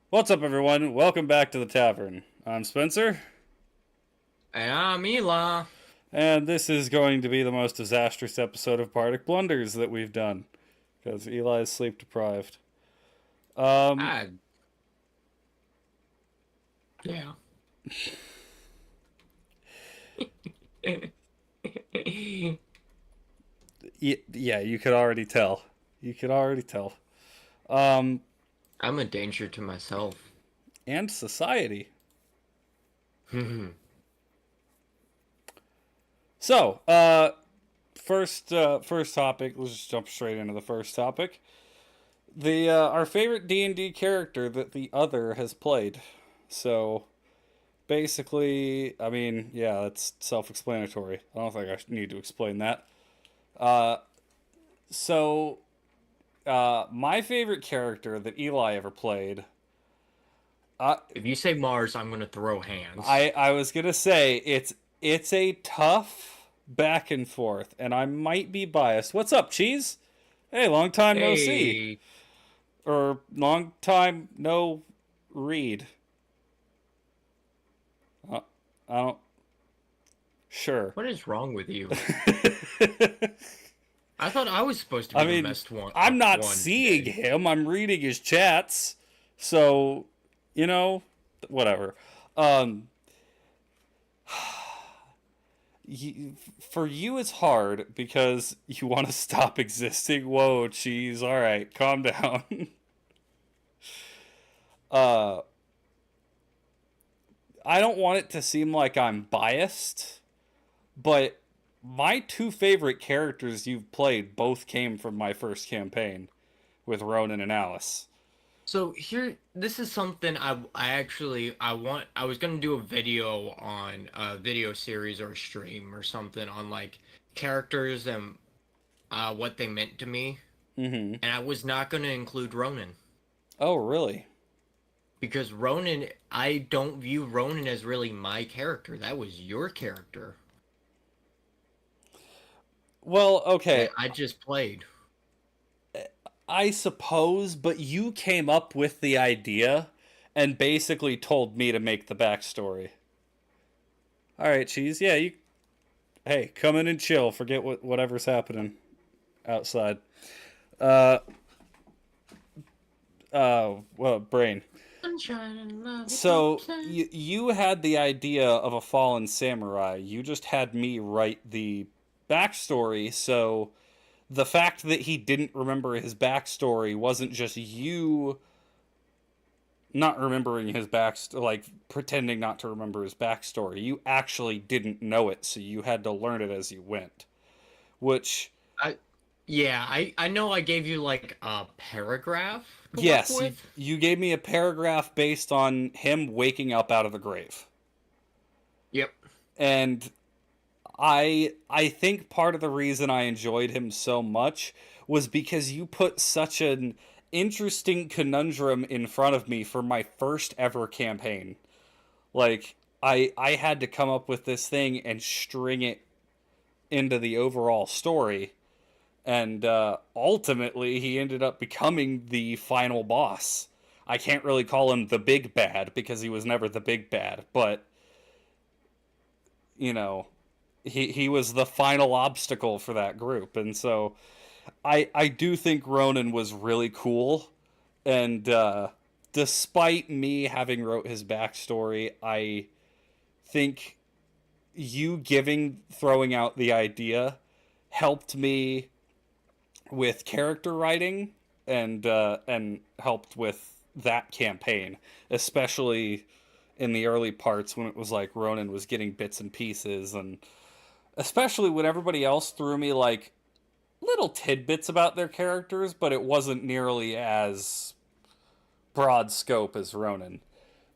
What's up, everyone? Welcome back to the tavern. I'm Spencer, Yeah, Mila. and this is going to be the most disastrous episode of Bardic Blunders that we've done because Eli is sleep deprived. Um, Ah, yeah. yeah, you could already tell. You could already tell. Um, I'm a danger to myself. and society. So, first topic. Let's just jump straight into the first topic. The our favorite D&D character that the other has played. So, basically, I mean, yeah, that's self-explanatory. I don't think I need to explain that. Uh, my favorite character that Eli ever played. Uh, If you say Mars, I'm gonna throw hands. I was gonna say it's a tough back and forth, and I might be biased. What's up, Cheese? Hey, long time no see, Hey, or long time no read. Uh, I don't. Sure. what is wrong with you? I thought I was supposed to I be the mean, best one, I'm not one seeing today. him. I'm reading his chats. So, you know, whatever. Um, for you, it's hard because you want to stop existing. Whoa, cheese. All right, calm down. uh, I don't want it to seem like I'm biased, but my two favorite characters you've played both came from my first campaign with Ronan and Alice. So here, this is something I was gonna do a video on a video series or a stream or something on like characters and what they meant to me, Mm-hmm. and I was not gonna include Ronan. Oh, really? Because Ronan, I don't view Ronan as really my character. That was your character Well, okay, that I just played. I suppose, but you came up with the idea and basically told me to make the backstory. All right, cheese. Yeah, you. Hey, come in and chill. Forget whatever's happening outside. Uh, well, brain. Sunshine and So lollipops and... you had the idea of a fallen samurai. You just had me write the backstory. So the fact that he didn't remember his backstory wasn't just you not remembering his back, like pretending not to remember his backstory. You actually didn't know it, so you had to learn it as you went. Which, I, yeah, I know I gave you like a paragraph to work yes, with. you gave me a paragraph based on him waking up out of the grave, Yep. and I think part of the reason I enjoyed him so much was because you put such an interesting conundrum in front of me for my first ever campaign. Like I had to come up with this thing and string it into the overall story, and ultimately he ended up becoming the final boss. I can't really call him the big bad because he was never the big bad, but you know, he was the final obstacle for that group, and so I do think Ronan was really cool, and despite me having wrote his backstory, I think you giving throwing out the idea helped me with character writing and helped with that campaign, especially in the early parts when it was like Ronan was getting bits and pieces, and especially when everybody else threw me like little tidbits about their characters, but it wasn't nearly as broad scope as Ronan.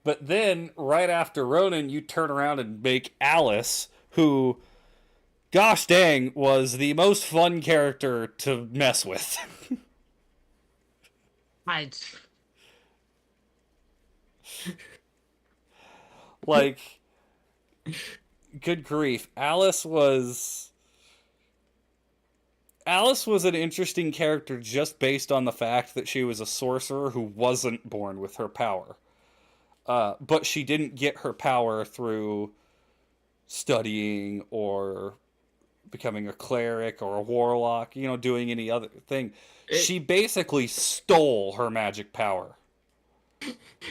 But then right after Ronan, you turn around and make Alice, who, gosh dang, was the most fun character to mess with. I Like, good grief. Alice was an interesting character just based on the fact that she was a sorcerer who wasn't born with her power. But she didn't get her power through studying or becoming a cleric or a warlock, doing any other thing. It She basically stole her magic power.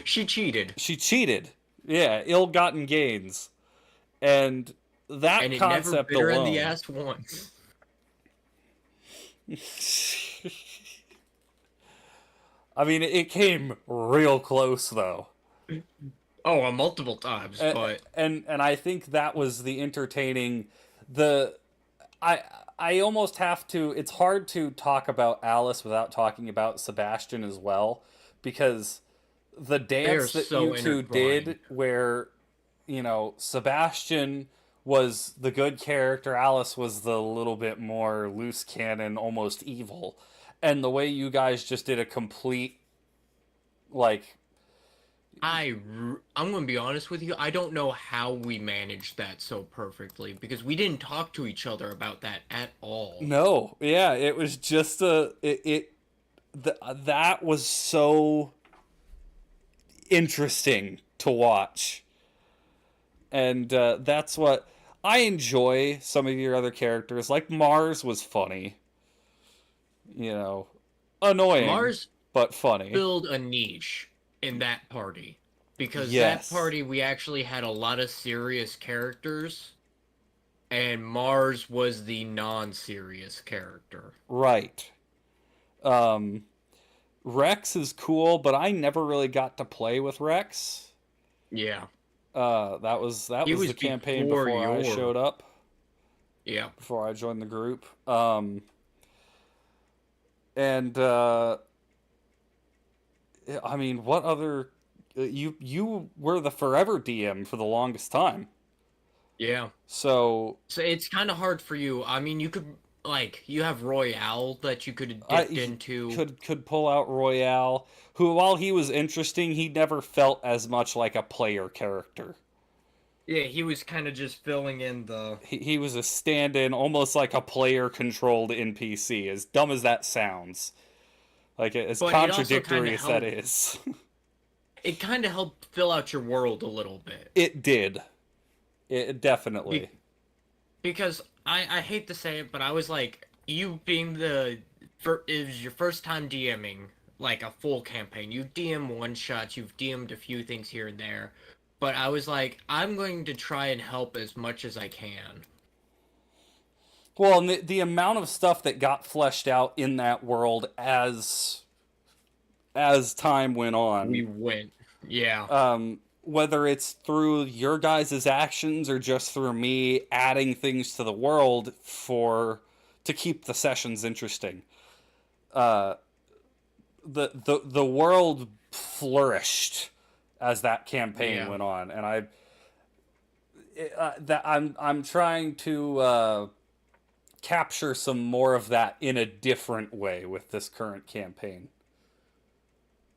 she cheated, She cheated. Yeah, ill-gotten gains. And that and it never concept bit her in the alone. ass once. I mean, it came real close though. Oh, multiple times, but And I think that was the entertaining the I I almost have to it's hard to talk about Alice without talking about Sebastian as well, because the they are dance that you so two intertwined. did where Sebastian was the good character, Alice was the little bit more loose cannon, almost evil. And the way you guys just did a complete, like, I'm gonna be honest with you. I don't know how we managed that so perfectly because we didn't talk to each other about that at all. no, yeah, it was just that was so interesting to watch. And that's what I enjoy. Some of your other characters, like Mars, was funny, you know, annoying Mars but funny. filled a niche in that party because that Yes, party we actually had a lot of serious characters, and Mars was the non-serious character. right. Um, Rex is cool, but I never really got to play with Rex. Yeah, That he was was the campaign before before I your. showed up, Yeah, before I joined the group. And I mean, what other? You were the forever DM for the longest time, yeah. so So it's kind of hard for you. I mean, you could like you have Royale that you could have dipped I into. could pull out Royale, who while he was interesting, he never felt as much like a player character. Yeah, he was kind of just filling in the. He was a stand-in, almost like a player-controlled NPC. As dumb as that sounds, like as But it also kind contradictory of as that helped. is, It kind of helped fill out your world a little bit. it did. It definitely. Be- because I hate to say it, but I was like you being it was your first time DMing like a full campaign. You DM one shots, you've DM'd a few things here and there, but I was like I'm going to try and help as much as I can. Well, and the amount of stuff that got fleshed out in that world as time went on, We went, yeah. whether it's through your guys' actions or just through me adding things to the world for to keep the sessions interesting. Uh, the world flourished as that campaign Yeah. went on, and I'm trying to capture some more of that in a different way with this current campaign.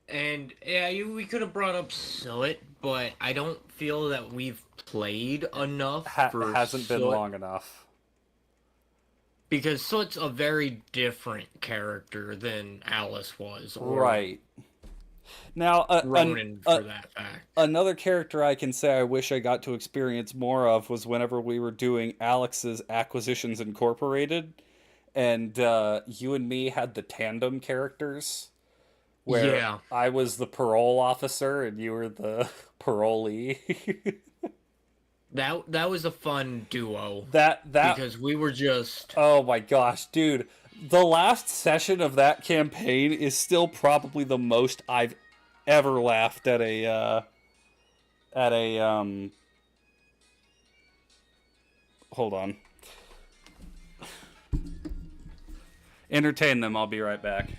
And yeah, we could have brought up Soot, but I don't feel that we've played enough for Hasn't been Soot long enough. because Soot's a very different character than Alice was, or Right. Now, Ronan for that fact. another character I can say I wish I got to experience more of was whenever we were doing Alex's Acquisitions Incorporated, and you and me had the tandem characters where Yeah, I was the parole officer and you were the parolee. that was a fun duo that because we were just oh my gosh, dude. The last session of that campaign is still probably the most I've ever laughed at a hold on. Entertain them. I'll be right back.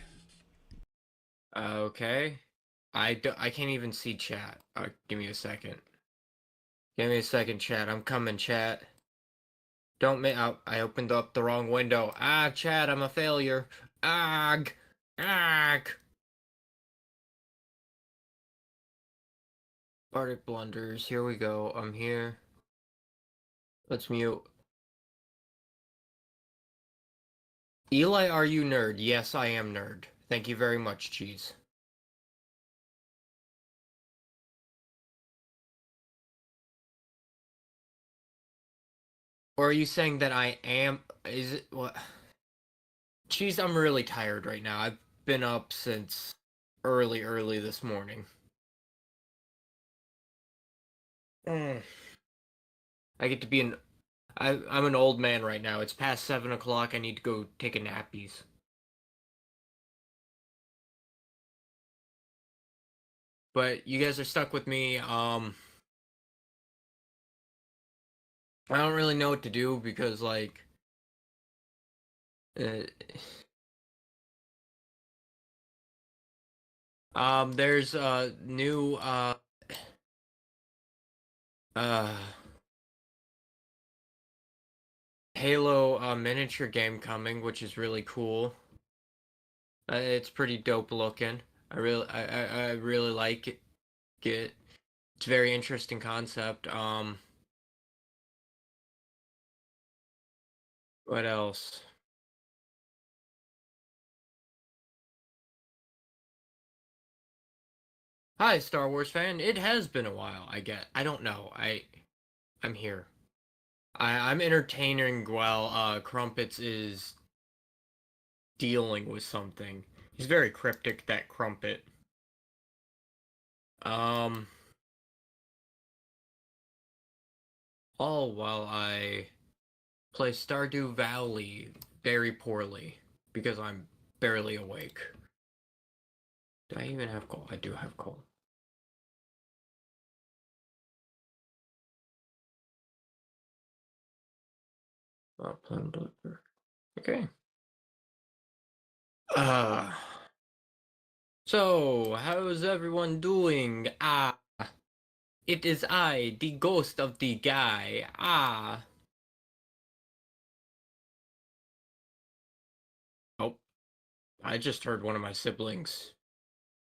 okay. I can't even see chat. Give me a second. Give me a second, chat. I'm coming, chat. Don't make. I opened up the wrong window. Ah, chat. I'm a failure. Ag, ag. Bardic blunders. Here we go. I'm here. Let's mute. Eli, are you nerd? Yes, I am nerd. Thank you very much, Cheese. Or are you saying that I am? Is it what? Cheese, I'm really tired right now. I've been up since early this morning. Mm. I get to be an. I'm an old man right now. It's past 7 o'clock. I need to go take a nappies. But you guys are stuck with me. I don't really know what to do because like, uh, there's a new uh Halo miniature game coming, which is really cool. It's pretty dope looking. I really like it. It's a very interesting concept. What else? Hi, Star Wars fan. It has been a while. I don't know. I'm here. I'm entertaining while Crumpets is dealing with something. He's very cryptic, that Crumpet. Um, all while I play Stardew Valley very poorly because I'm barely awake. Do I even have coal? I do have coal. Oh, plum blooper. Okay. Uh, so, how's everyone doing? It is I, the ghost of the guy. Oh, I just heard one of my siblings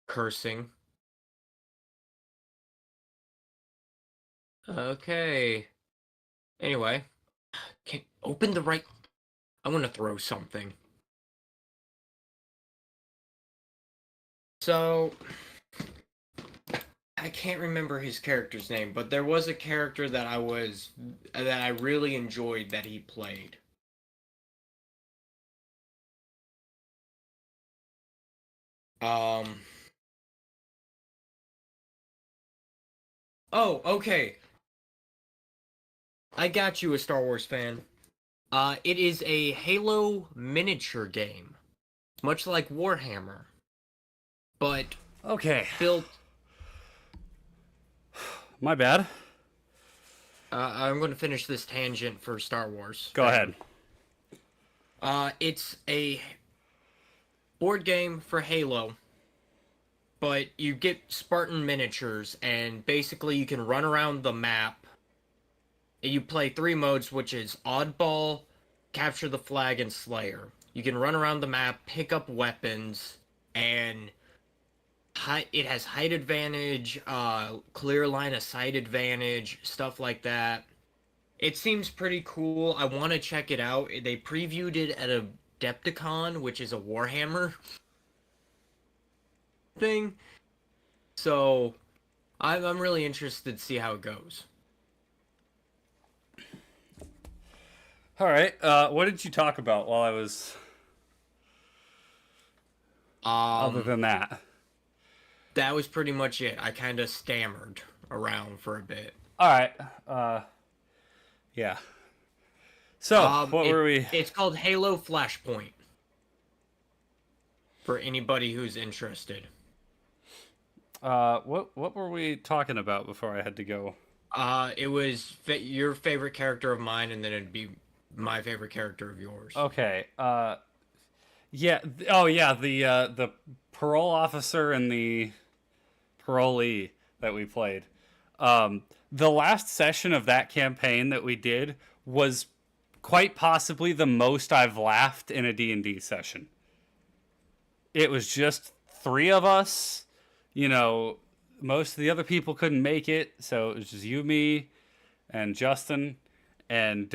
cursing. Okay. Anyway, can open the right. I want to throw something. So, I can't remember his character's name, but there was a character that I really enjoyed that he played. Um. Oh, okay. I got you, a Star Wars fan. It is a Halo miniature game, much like Warhammer, but Okay, built. my bad. I'm going to finish this tangent for Star Wars Go fan. ahead. It's a board game for Halo, but you get Spartan miniatures, and basically you can run around the map. You play three modes, which is Oddball, Capture the Flag, and Slayer. You can run around the map, pick up weapons, and it has height advantage, clear line of sight advantage, stuff like that. It seems pretty cool. I want to check it out. They previewed it at a Adepticon, which is a Warhammer thing. So I'm really interested to see how it goes. All right. What did you talk about while I was? Other Um, than that. that was pretty much it. I kind of stammered around for a bit. All right. Yeah. So, what It were we? it's called Halo Flashpoint for anybody who's interested. What were we talking about before I had to go? It was your favorite character of mine, and then it'd be my favorite character of yours. Okay. Yeah. Oh, yeah. The parole officer and the parolee that we played. The last session of that campaign that we did was quite possibly the most I've laughed in a D&D session. It was just three of us. You know, most of the other people couldn't make it, so it was just you, me, and Justin, and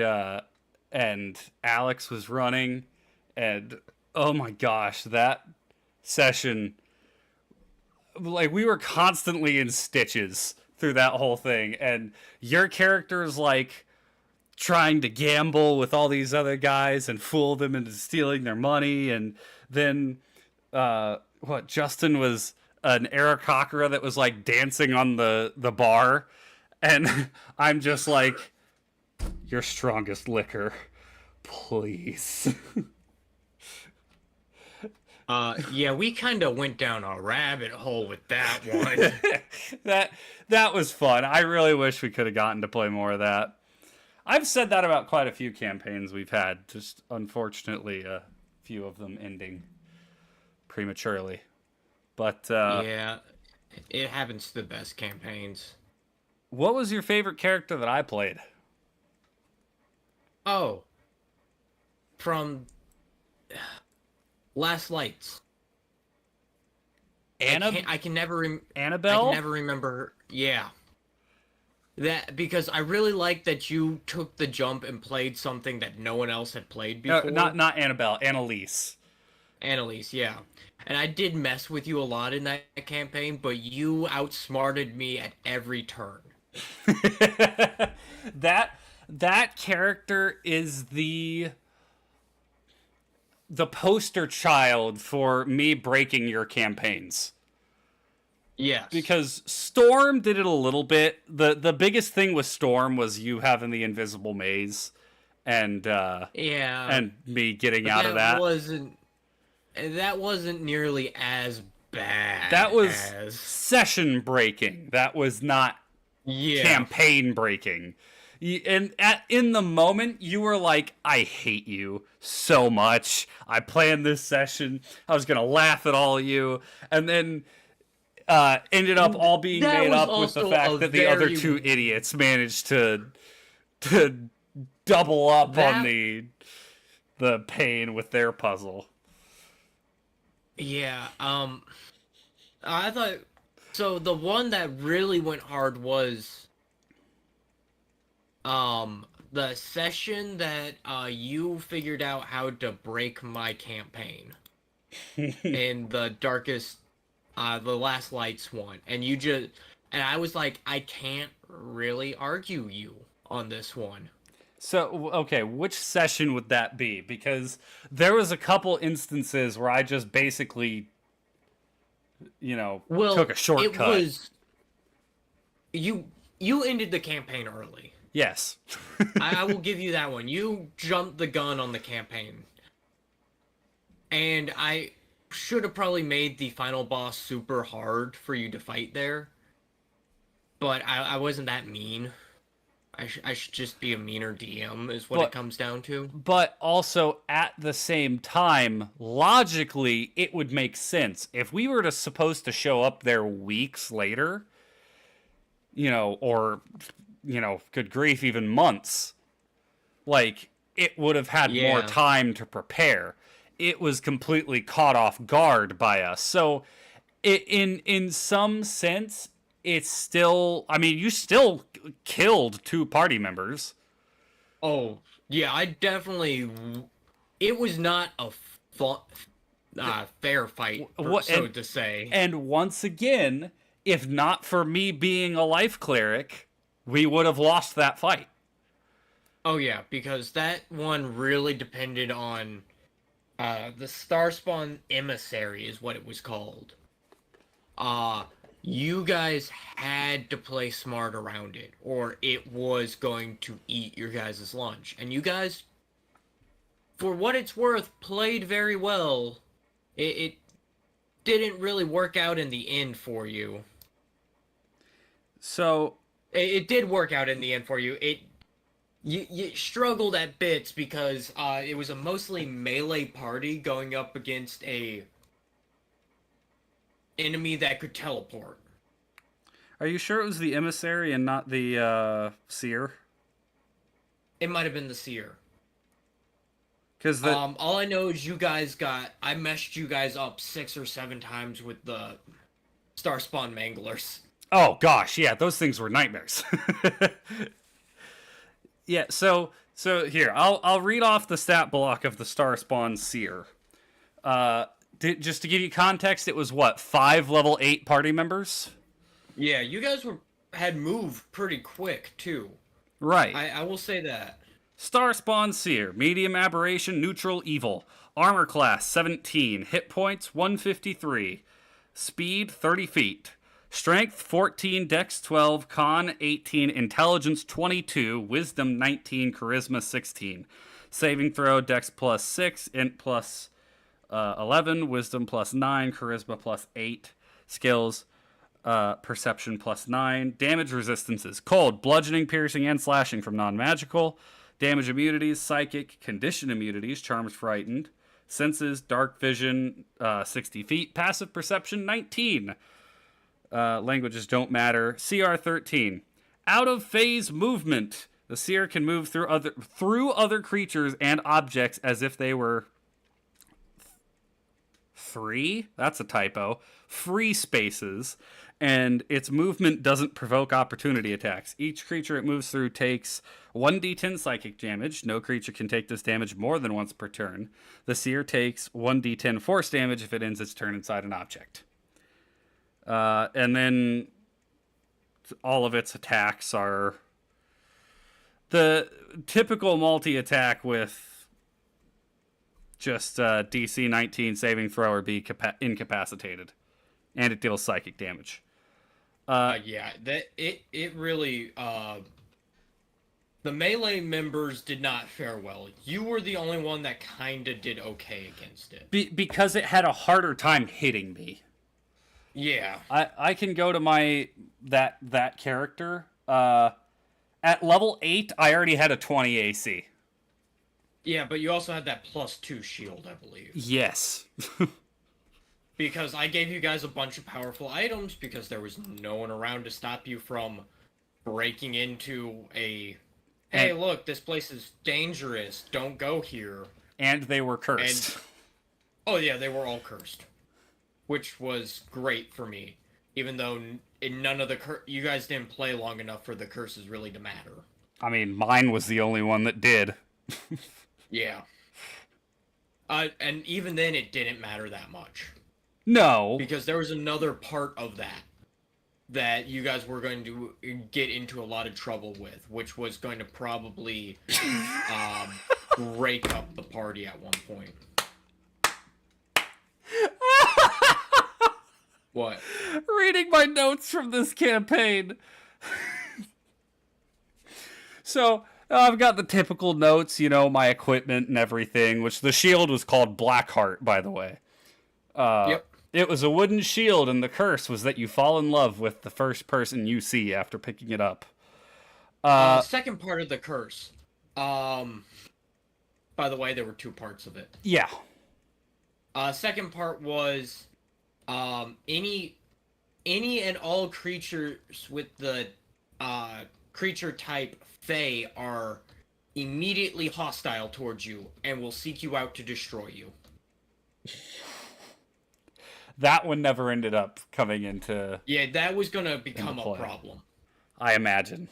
Alex was running, And oh my gosh, that session, like we were constantly in stitches through that whole thing, and your character's like trying to gamble with all these other guys and fool them into stealing their money, and then what Justin was an Aarakocra that was like dancing on the bar, and I'm just like, your strongest liquor, please. Yeah, we kind of went down a rabbit hole with that one. That was fun. I really wish we could have gotten to play more of that. I've said that about quite a few campaigns we've had, just unfortunately a few of them ending prematurely. But Yeah, it happens to the best campaigns. what was your favorite character that I played? Oh, from Last Lights. I can never I can Annabelle? never remember her. Yeah. That because I really like that you took the jump and played something that no one else had played before. Not Annabelle, Annalise. Annalise, yeah. And I did mess with you a lot in that campaign, but you outsmarted me at every turn. That character is the poster child for me breaking your campaigns. Yes. Because Storm did it a little bit. The biggest thing with Storm was you having the invisible maze, and yeah, and me getting out of that. That wasn't nearly as bad. That was as... session breaking. That was not campaign breaking. And in the moment, you were like, I hate you so much. I planned this session. I was going to laugh at all of you. And then ended up all being made up with the fact that the other two idiots managed to double up on the pain with their puzzle. Yeah, I thought... So the one that really went hard was... the session that you figured out how to break my campaign in the darkest, the Last Lights one, and I was like, I can't really argue you on this one. So, okay, which session would that be? Because there was a couple instances where I just basically, took a shortcut. It was you ended the campaign early. Yes. I will give you that one. You jumped the gun on the campaign. And I should have probably made the final boss super hard for you to fight there. But I wasn't that mean. I should just be a meaner DM is what it comes down to. But also, at the same time, logically, it would make sense. If we were supposed to show up there weeks later, or... good grief, even months. Like, it would have had more time to prepare. It was completely caught off guard by us. So, in some sense, it's still... I mean, you still killed 2 party members. Oh, yeah, I definitely... It was not a fair fight, so to say. And once again, if not for me being a life cleric... we would have lost that fight. Oh yeah, because that one really depended on the Starspawn Emissary is what it was called. You guys had to play smart around it, or it was going to eat your guys' lunch. And you guys, for what it's worth, played very well. It didn't really work out in the end for you. So... It did work out in the end for you. You struggled at bits because it was a mostly melee party going up against a enemy that could teleport. Are you sure it was the Emissary and not the Seer? It might have been the Seer. Because all I know is I meshed you guys up 6 or 7 times with the Starspawn Manglers. Oh gosh, yeah, those things were nightmares. Yeah, so So here, I'll read off the stat block of the Starspawn Seer. Just to give you context, it was what, 5 level 8 party members? Yeah, you guys had moved pretty quick too. Right. I will say that. Starspawn Seer, medium aberration, neutral, evil. Armor class 17, hit points 153, speed 30 feet. Strength 14, Dex 12, Con 18, Intelligence 22, Wisdom 19, Charisma 16. Saving throw, Dex plus 6, Int plus 11, Wisdom plus 9, Charisma plus 8. Skills, Perception plus 9. Damage resistances, Cold, Bludgeoning, Piercing, and Slashing from non-magical. Damage immunities, Psychic, Condition immunities, Charms Frightened. Senses, Dark Vision, 60 feet. Passive Perception, 19. Languages don't matter. CR 13. Out of phase movement. The seer can move through other creatures and objects as if they were free. That's a typo. Free spaces. And its movement doesn't provoke opportunity attacks. Each creature it moves through takes 1d10 psychic damage. No creature can take this damage more than once per turn. The seer takes 1d10 force damage if it ends its turn inside an object. And then all of its attacks are the typical multi-attack with just DC 19 saving throw or be incapacitated. And it deals psychic damage. Yeah, it really the melee members did not fare well. You were the only one that kind of did okay against it. Because it had a harder time hitting me. Yeah. I can go to that character. At level 8, I already had a 20 AC. Yeah, but you also had that +2 shield, I believe. Yes. Because I gave you guys a bunch of powerful items because there was no one around to stop you from breaking into a... Hey, look, this place is dangerous. Don't go here. And they were cursed. Oh, yeah, they were all cursed. Which was great for me. Even though in none of the... You guys didn't play long enough for the curses really to matter. I mean, mine was the only one that did. Yeah. And even then, it didn't matter that much. No. Because there was another part of that you guys were going to get into a lot of trouble with, which was going to probably break up the party at one point. What? Reading my notes from this campaign. So, I've got the typical notes, my equipment and everything, which the shield was called Blackheart, by the way. Yep. It was a wooden shield, and the curse was that you fall in love with the first person you see after picking it up. Second part of the curse. By the way, there were 2 parts of it. Yeah. Second part was, any and all creatures with the, creature type Fae are immediately hostile towards you and will seek you out to destroy you. That one never ended up coming into... Yeah, that was going to become a problem. I imagine.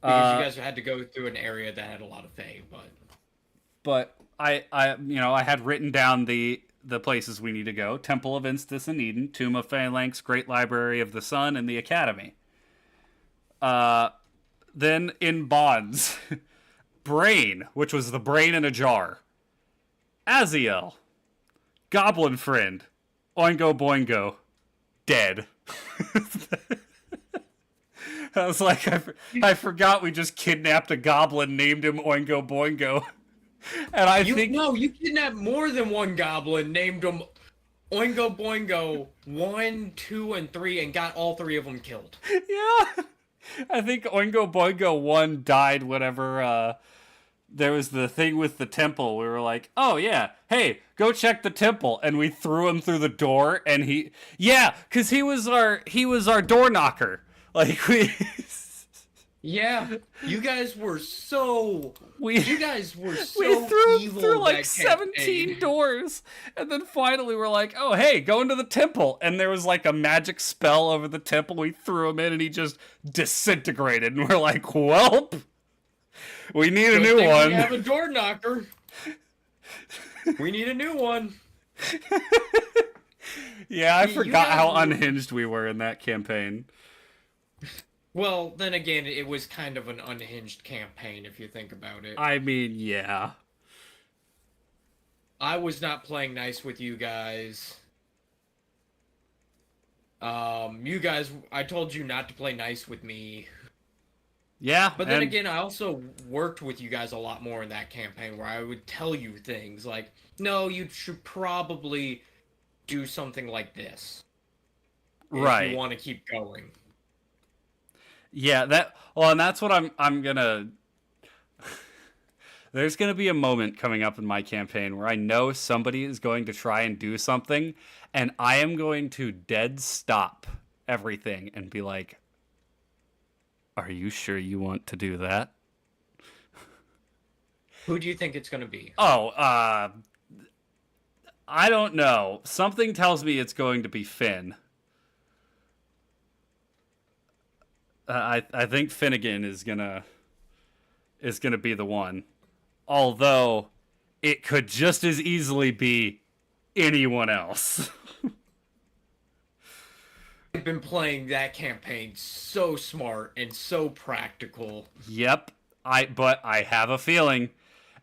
Because you guys had to go through an area that had a lot of Fae, But I had written down the places we need to go. Temple of Instis and Eden, Tomb of Phalanx, Great Library of the Sun, and the Academy. Then in Bonds, Brain, which was the brain in a jar. Aziel, Goblin Friend, Oingo Boingo, dead. I was like, I forgot we just kidnapped a goblin, named him Oingo Boingo. And you kidnapped more than one goblin, named him Oingo Boingo 1, 2, and 3, and got all 3 of them killed. Yeah. I think Oingo Boingo 1 died whenever there was the thing with the temple. We were like, oh yeah, hey, go check the temple. And we threw him through the door, and because he was our door knocker. Like, Yeah, you guys were so evil. We threw like 17 doors, and then finally we're like, oh hey, go into the temple, and there was like a magic spell over the temple. We threw him in, and he just disintegrated, and we're like, welp. We need a Good new thing one. we have a door knocker. We need a new one. Yeah, I forgot guys how were... unhinged we were in that campaign. Well, then again, it was kind of an unhinged campaign if you think about it. I mean, yeah. I was not playing nice with you guys. You guys, I told you not to play nice with me. Yeah, But then again, I also worked with you guys a lot more in that campaign where I would tell you things like, no, you should probably do something like this if you right. want to keep going. Yeah, and that's what I'm gonna there's gonna be a moment coming up in my campaign where I know somebody is going to try and do something, and I am going to dead stop everything and be like, are you sure you want to do that? Who do you think it's going to be? Oh, I don't know. Something tells me it's going to be Finn. I think Finnegan is gonna be the one. Although it could just as easily be anyone else. I've been playing that campaign so smart and so practical. Yep. But I have a feeling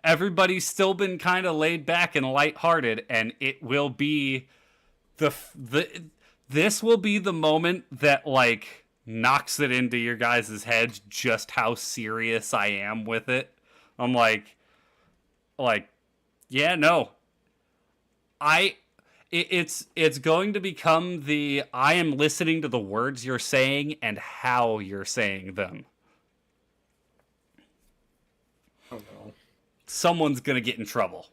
everybody's still been kind of laid back and lighthearted, and it will be this will be the moment that like knocks it into your guys' heads just how serious I am with it. I'm like, yeah, no. It's going to become the I am listening to the words you're saying and how you're saying them. Oh no. Someone's gonna get in trouble.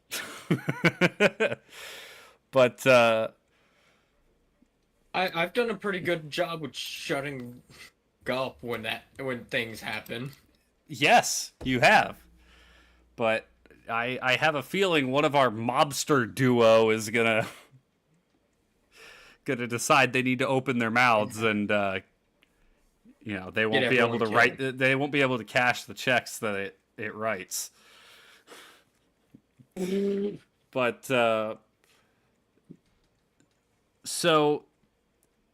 But I've done a pretty good job with shutting up when things happen. yes, you have. But I have a feeling one of our mobster duo is gonna decide they need to open their mouths, and they won't be able to write. They won't be able to cash the checks that it writes. But so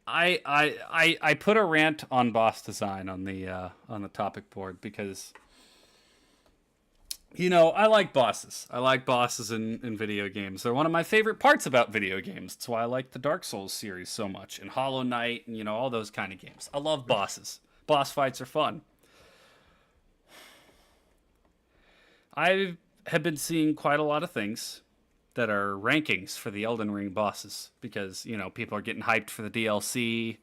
I put a rant on boss design on the topic board because I like bosses. I like bosses in video games. They're one of my favorite parts about video games. That's why I like the Dark Souls series so much, and Hollow Knight, and all those kind of games. I love bosses. Boss fights are fun. I have been seeing quite a lot of things that are rankings for the Elden Ring bosses because, people are getting hyped for the DLC,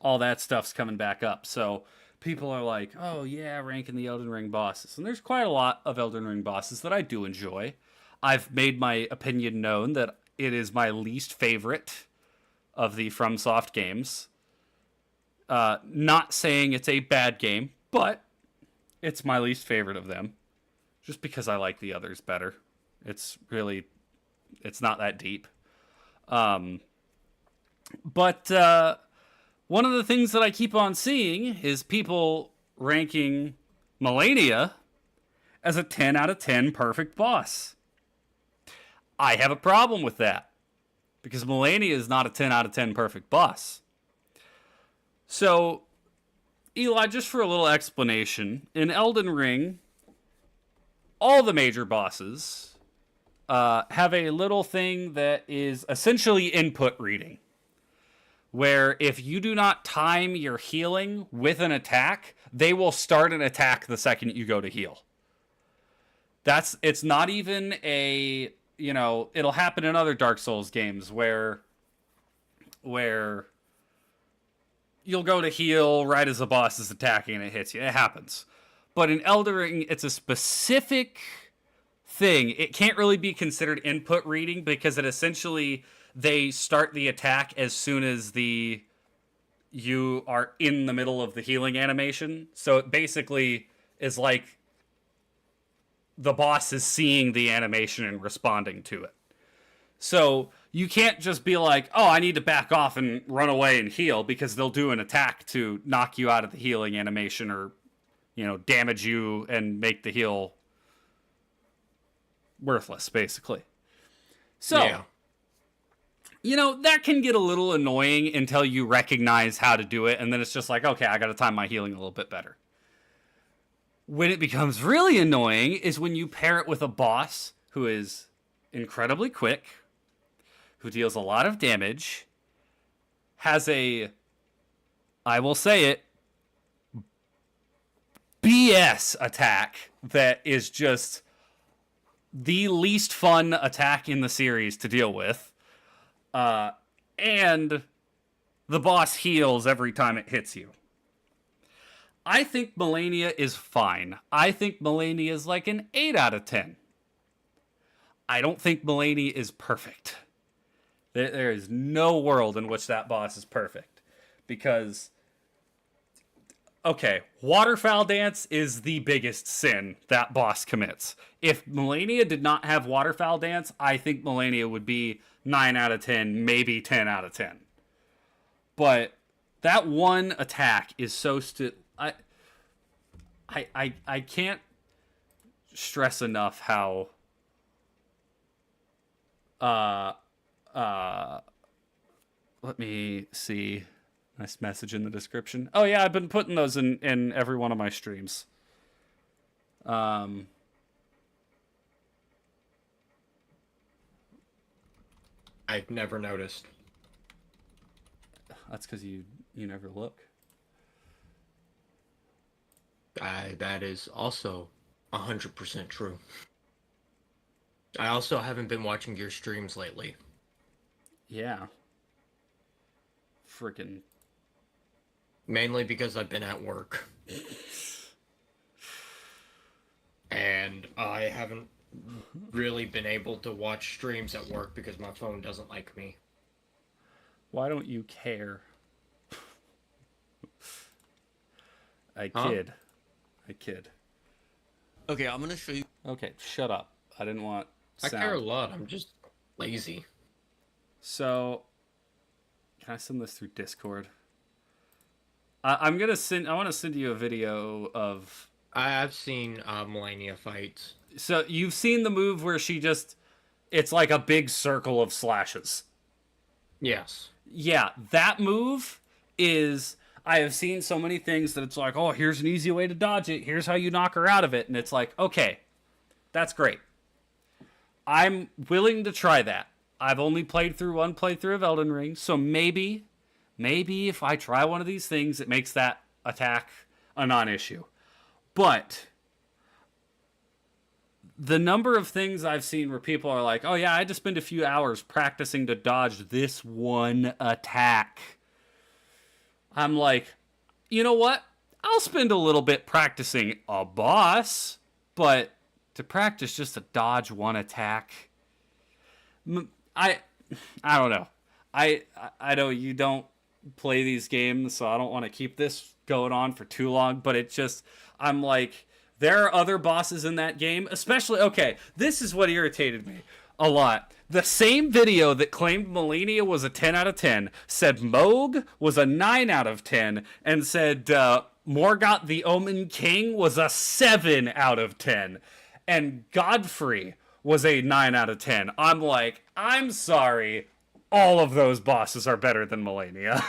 all that stuff's coming back up. So people are like, oh yeah, ranking the Elden Ring bosses. And there's quite a lot of Elden Ring bosses that I do enjoy. I've made my opinion known that it is my least favorite of the FromSoft games. Not saying it's a bad game, but it's my least favorite of them. Just because I like the others better. It's not that deep. But one of the things that I keep on seeing is people ranking Malenia as a 10 out of 10 perfect boss. I have a problem with that because Malenia is not a 10 out of 10 perfect boss. So, Eli, just for a little explanation, in Elden Ring, all the major bosses have a little thing that is essentially input reading, where if you do not time your healing with an attack, they will start an attack the second you go to heal. It's not even a, it'll happen in other Dark Souls games where you'll go to heal right as the boss is attacking and it hits you. It happens. But in Elden Ring, it's a specific thing. It can't really be considered input reading because it essentially, they start the attack as soon as you are in the middle of the healing animation. So it basically is like the boss is seeing the animation and responding to it. So you can't just be like, oh, I need to back off and run away and heal, because they'll do an attack to knock you out of the healing animation or damage you and make the heal worthless, basically. So, Yeah. That can get a little annoying until you recognize how to do it, and then it's just like, okay, I gotta time my healing a little bit better. When it becomes really annoying is when you pair it with a boss who is incredibly quick, who deals a lot of damage, has I will say it, BS attack that is just the least fun attack in the series to deal with. And the boss heals every time it hits you. I think Melania is fine. I think Melania is like an 8 out of 10. I don't think Melania is perfect. There is no world in which that boss is perfect. Because, okay, Waterfowl Dance is the biggest sin that boss commits. If Melania did not have Waterfowl Dance, I think Melania would be 9 out of 10, maybe 10 out of 10. But that one attack is so I can't stress enough how let me see. Nice message in the description. Oh yeah, I've been putting those in every one of my streams. I've never noticed. That's because you never look. That is also 100% true. I also haven't been watching your streams lately. Yeah. Freaking. Mainly because I've been at work. And I haven't really been able to watch streams at work because my phone doesn't like me. Why don't you care? I Huh? kid. I kid. Okay, I'm gonna show you. Okay, shut up. I didn't want sound. I care a lot. I'm just lazy. So, can I send this through Discord? I'm gonna send. I want to send you a video of. I've seen Melania fights. So you've seen the move where she just. It's like a big circle of slashes. Yes. Yeah, that move is. I have seen so many things that it's like, oh, here's an easy way to dodge it. Here's how you knock her out of it. And it's like, okay, that's great. I'm willing to try that. I've only played through one playthrough of Elden Ring, so maybe if I try one of these things, it makes that attack a non-issue. But the number of things I've seen where people are like, oh yeah, I just spent a few hours practicing to dodge this one attack. I'm like, you know what? I'll spend a little bit practicing a boss, but to practice just to dodge one attack, I don't know. I know you don't play these games, so I don't want to keep this going on for too long, but it just, I'm like, there are other bosses in that game, especially, okay, this is what irritated me a lot. The same video that claimed Melania was a 10 out of 10 said Moog was a 9 out of 10 and said Morgoth the Omen King was a 7 out of 10 and Godfrey was a 9 out of 10. I'm like, I'm sorry, all of those bosses are better than Melania.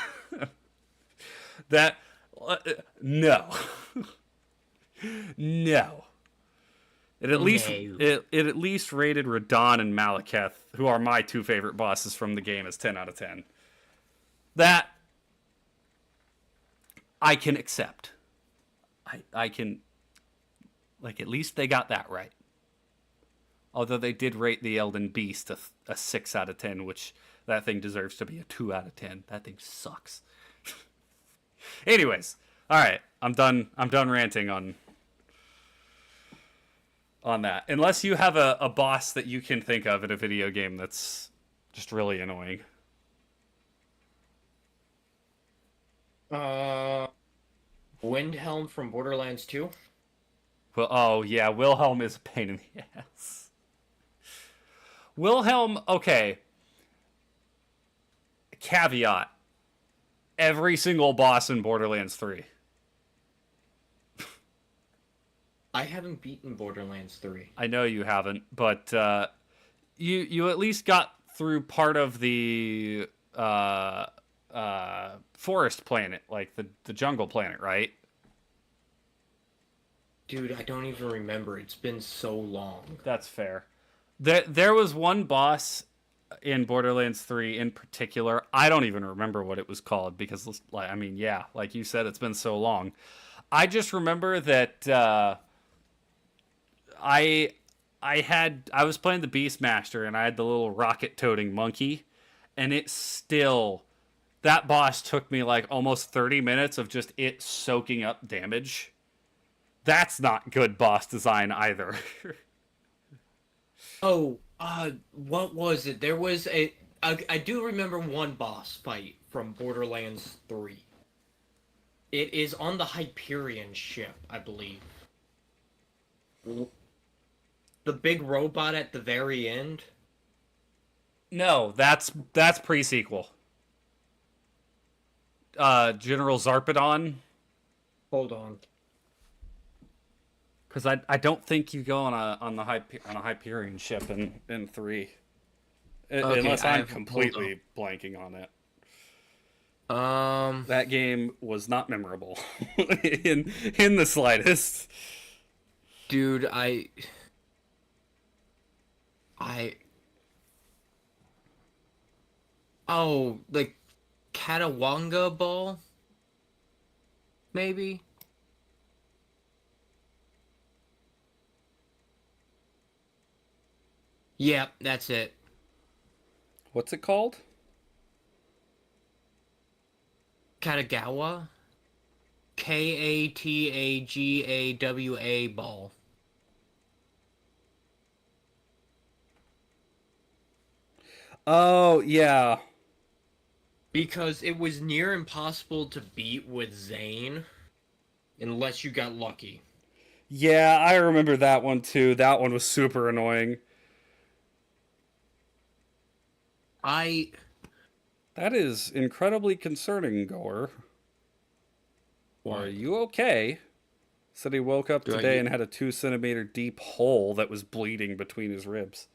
No. No. It at least rated Radon and Malekith, who are my two favorite bosses from the game, as 10 out of 10. That I can accept. I can, like, at least they got that right. Although they did rate the Elden Beast a 6 out of 10, which that thing deserves to be a 2 out of 10. That thing sucks. Anyways, all right, I'm done ranting on that. Unless you have a boss that you can think of in a video game that's just really annoying. Windhelm from Borderlands 2? Well, oh yeah, Wilhelm is a pain in the ass. Wilhelm, okay. Caveat. Every single boss in Borderlands 3. I haven't beaten Borderlands 3. I know you haven't, but you at least got through part of the forest planet, like the jungle planet, right? Dude, I don't even remember. It's been so long. That's fair. There was one boss in Borderlands 3 in particular. I don't even remember what it was called because, like, I mean, yeah, like you said, it's been so long. I just remember that I I was playing the Beastmaster and I had the little rocket toting monkey, and it still that boss took me like almost 30 minutes of just it soaking up damage. That's not good boss design either. Oh, what was it? There was I do remember one boss fight from Borderlands 3. It is on the Hyperion ship, I believe. The big robot at the very end. No, that's pre-sequel. General Zarpedon, Hold on. because I don't think you go on a Hyperion ship in 3. Okay, Unless I I'm have, completely blanking on it. hold on. That game was not memorable in the slightest. Dude, I oh, like Catawanga ball, maybe. Yeah, that's it. What's it called? Katagawa. Katagawa ball. Oh yeah, Because it was near impossible to beat with Zane unless you got lucky. yeah. I remember that one too. That one was super annoying. I That is incredibly concerning, Gore. Are what? you okay? Said he woke up Do I today and get had a 2 centimeter deep hole that was bleeding between his ribs.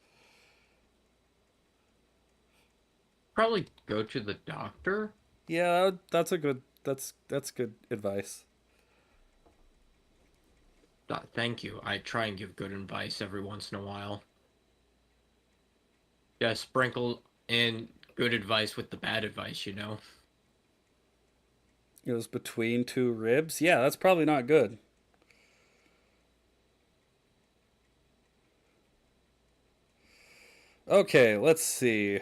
probably go to the doctor? Yeah, that's good advice. Thank you. I try and give good advice every once in a while. Yeah, sprinkle in good advice with the bad advice, you know? It was between two ribs. Yeah, that's probably not good. Okay, let's see.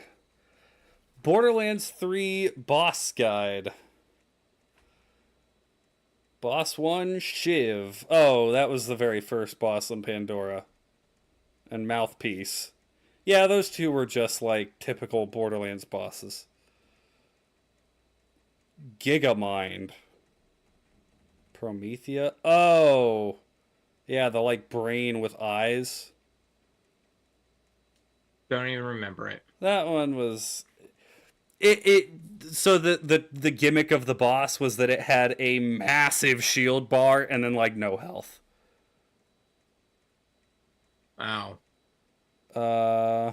Borderlands 3 Boss Guide. Boss 1 Shiv. Oh, that was the very first boss in Pandora. And Mouthpiece. Yeah, those two were just like typical Borderlands bosses. Gigamind. Promethea. Oh, yeah, the like brain with eyes. Don't even remember it. That one was it so the gimmick of the boss was that it had a massive shield bar and then like no health. Ow. Uh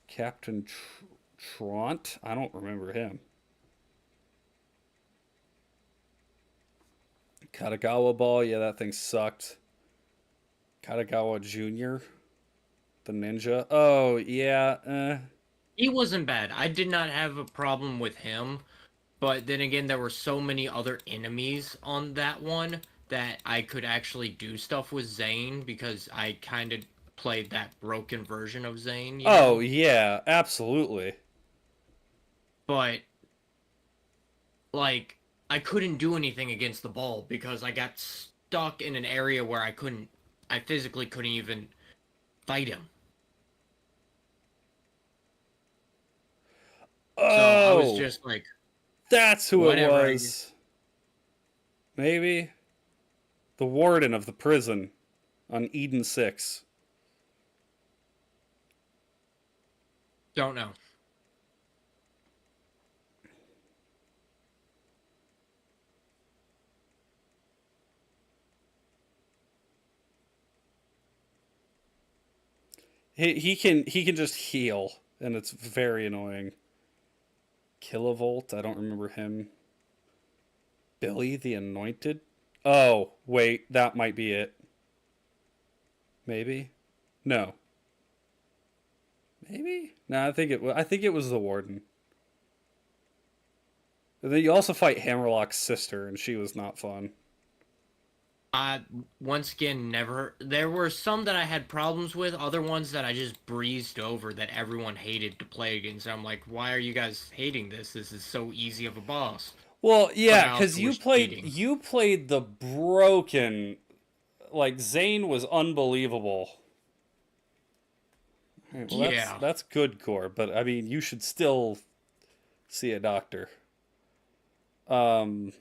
Captain Trant? I don't remember him. Katagawa Ball, yeah, that thing sucked. Katagawa Jr., the ninja. Oh, yeah. He wasn't bad. I did not have a problem with him, but then again, there were so many other enemies on that one that I could actually do stuff with Zane because I kind of played that broken version of Zane, you Oh, know? yeah, absolutely. But, like, I couldn't do anything against the ball because I got stuck in an area where I physically couldn't even fight him. So I was Oh, just like, that's who it whatever, I was. Maybe the warden of the prison on Eden 6. don't know. he can just heal, and it's very annoying. Kilovolt, I don't remember him. Billy the Anointed. Oh wait, that might be it. Maybe. No. Maybe. No, I think it was the Warden. And then you also fight Hammerlock's sister, and she was not fun. I once again never. There were some that I had problems with, other ones that I just breezed over that everyone hated to play against. I'm like, why are you guys hating this? This is so easy of a boss. Well, But yeah, I because also was cheating. you played the broken. Like Zane was unbelievable. Right, well, Yeah. that's good core, but I mean, you should still see a doctor. Um,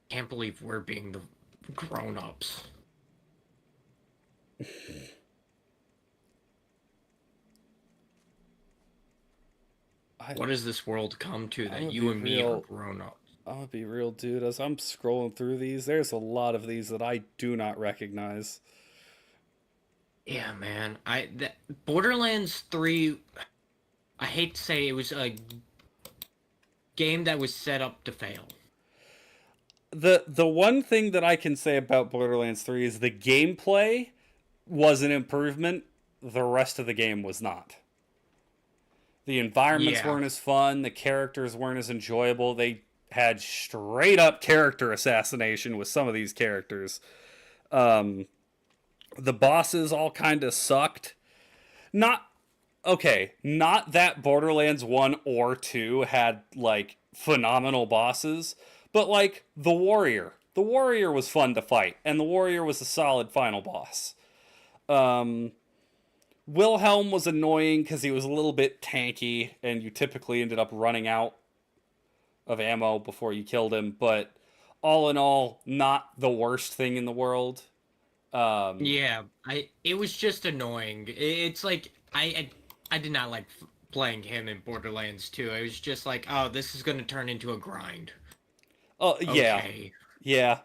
Can't believe we're being the grown-ups. I What does this world come to I'm that gonna you be and me are real. grown-ups? I'm gonna be real, dude. As I'm scrolling through these, there's a lot of these that I do not recognize. Yeah, man. Borderlands 3, I hate to say it was a game that was set up to fail. The one thing that I can say about Borderlands 3 is the gameplay was an improvement. The rest of the game was not. The environments Yeah. weren't as fun. The characters weren't as enjoyable. They had straight up character assassination with some of these characters. Um, the bosses all kind of sucked. Not okay. Not that Borderlands 1 or 2 had like phenomenal bosses, but like the Warrior. The Warrior was fun to fight, and the Warrior was a solid final boss. Um, Wilhelm was annoying because he was a little bit tanky, and you typically ended up running out of ammo before you killed him. But all in all, not the worst thing in the world. Um, Yeah, it was just annoying. It's like I did not like playing him in Borderlands 2. It was just like, oh, this is going to turn into a grind. oh yeah, Okay. yeah,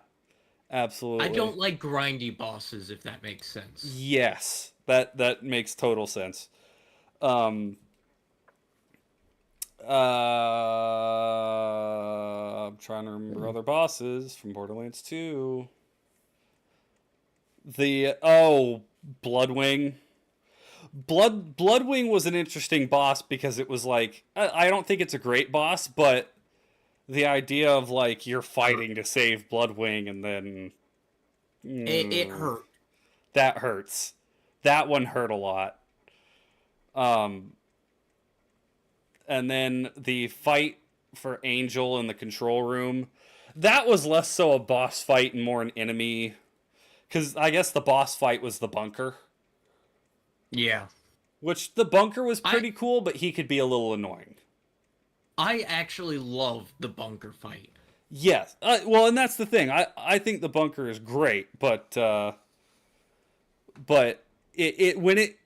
I absolutely. don't like grindy bosses, if that makes sense. Yes, that makes total sense. Um, I'm trying to remember other bosses from Borderlands 2. The Bloodwing. Bloodwing was an interesting boss because it was like I don't think it's a great boss, but the idea of like you're Hurt. fighting to save Bloodwing and then It mm, hurt. that hurts. That one hurt a lot. Um, and then the fight for Angel in the control room, that was less so a boss fight and more an enemy. Because I guess the boss fight was the bunker, Yeah. which the bunker was I pretty cool, but he could be a little annoying. I actually love the bunker fight. Yes, well, and that's the thing. I think the bunker is great, but it when it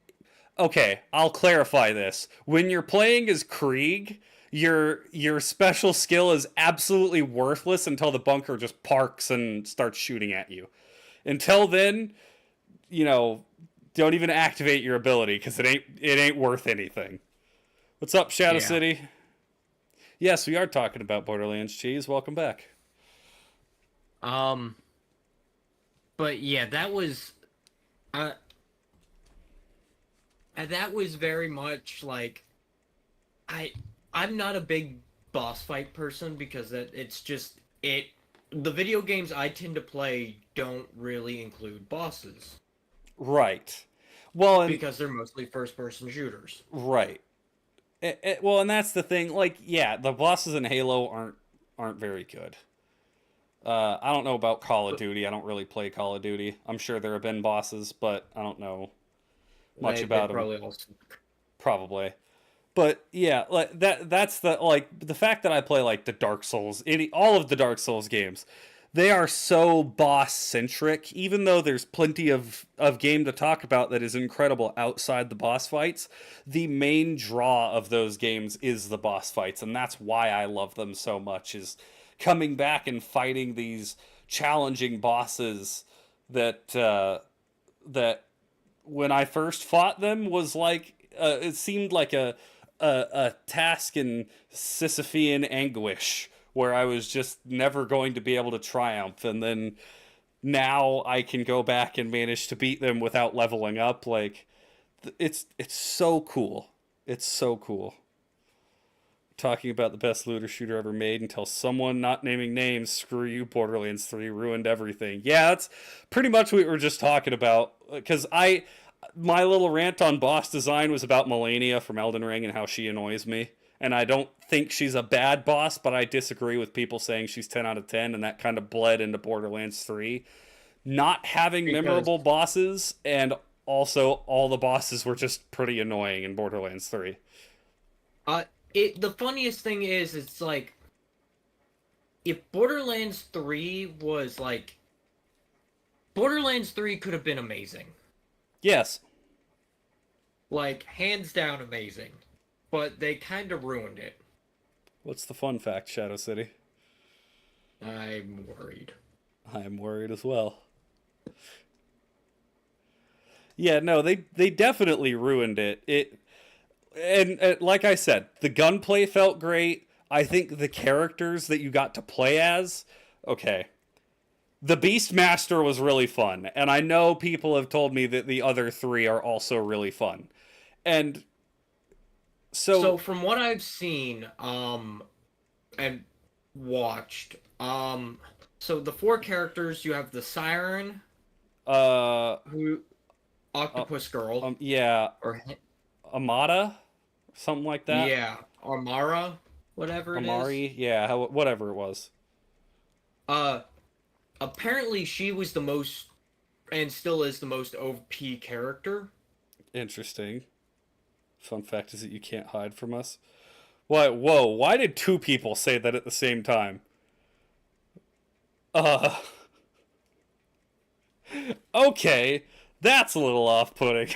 okay, I'll clarify this. When you're playing as Krieg, your special skill is absolutely worthless until the bunker just parks and starts shooting at you. Until then, you know, don't even activate your ability because it ain't worth anything. What's up, Shadow Yeah. City? Yes, we are talking about Borderlands Cheese. Welcome back. Um. But yeah, uh, that was very much like I I'm not a big boss fight person because it's just it the video games I tend to play don't really include bosses Right. Well, and because they're mostly first person shooters. right. Well, and that's the thing. Like, yeah, the bosses in Halo aren't very good. I don't know about Call of But Duty. I don't really play Call of Duty. I'm sure there have been bosses, but I don't know much they about them. probably also Probably. But yeah, like that's the like the fact that I play like the Dark Souls, all of the Dark Souls games. They are so boss centric, even though there's plenty of game to talk about that is incredible outside the boss fights. The main draw of those games is the boss fights, and that's why I love them so much. Is coming back and fighting these challenging bosses that that when I first fought them was like it seemed like a task in Sisyphean anguish where I was just never going to be able to triumph, and then now I can go back and manage to beat them without leveling up. Like it's so cool. It's so cool. Talking about the best looter shooter ever made until someone not naming names, screw you, Borderlands 3 ruined everything. Yeah, that's pretty much what we were just talking about. Because my little rant on boss design was about Melania from Elden Ring and how she annoys me. And I don't think she's a bad boss, but I disagree with people saying she's 10 out of 10, and that kind of bled into Borderlands 3. Not having Because memorable bosses, and also all the bosses were just pretty annoying in Borderlands 3. uh, the funniest thing is, it's like, if Borderlands 3 was like, Borderlands 3 could have been amazing. Yes. Like, hands down amazing. But they kind of ruined it. What's the fun fact, Shadow City? I'm worried. I'm worried as well. Yeah, no, they definitely ruined it. And like I said, the gunplay felt great. I think the characters that you got to play as, okay. The Beastmaster was really fun, and I know people have told me that the other three are also really fun. And So so from what I've seen, and watched, so the four characters, you have the Siren, uh, who, Octopus Girl, yeah, or Amada, something like that. yeah, Armara, whatever it is. Amari, yeah, whatever it was. Uh, Apparently she was the most, and still is the most OP character. Interesting. Fun fact is that you can't hide from us. What? Whoa! Why did two people say that at the same time? Uh. Okay, that's a little off-putting.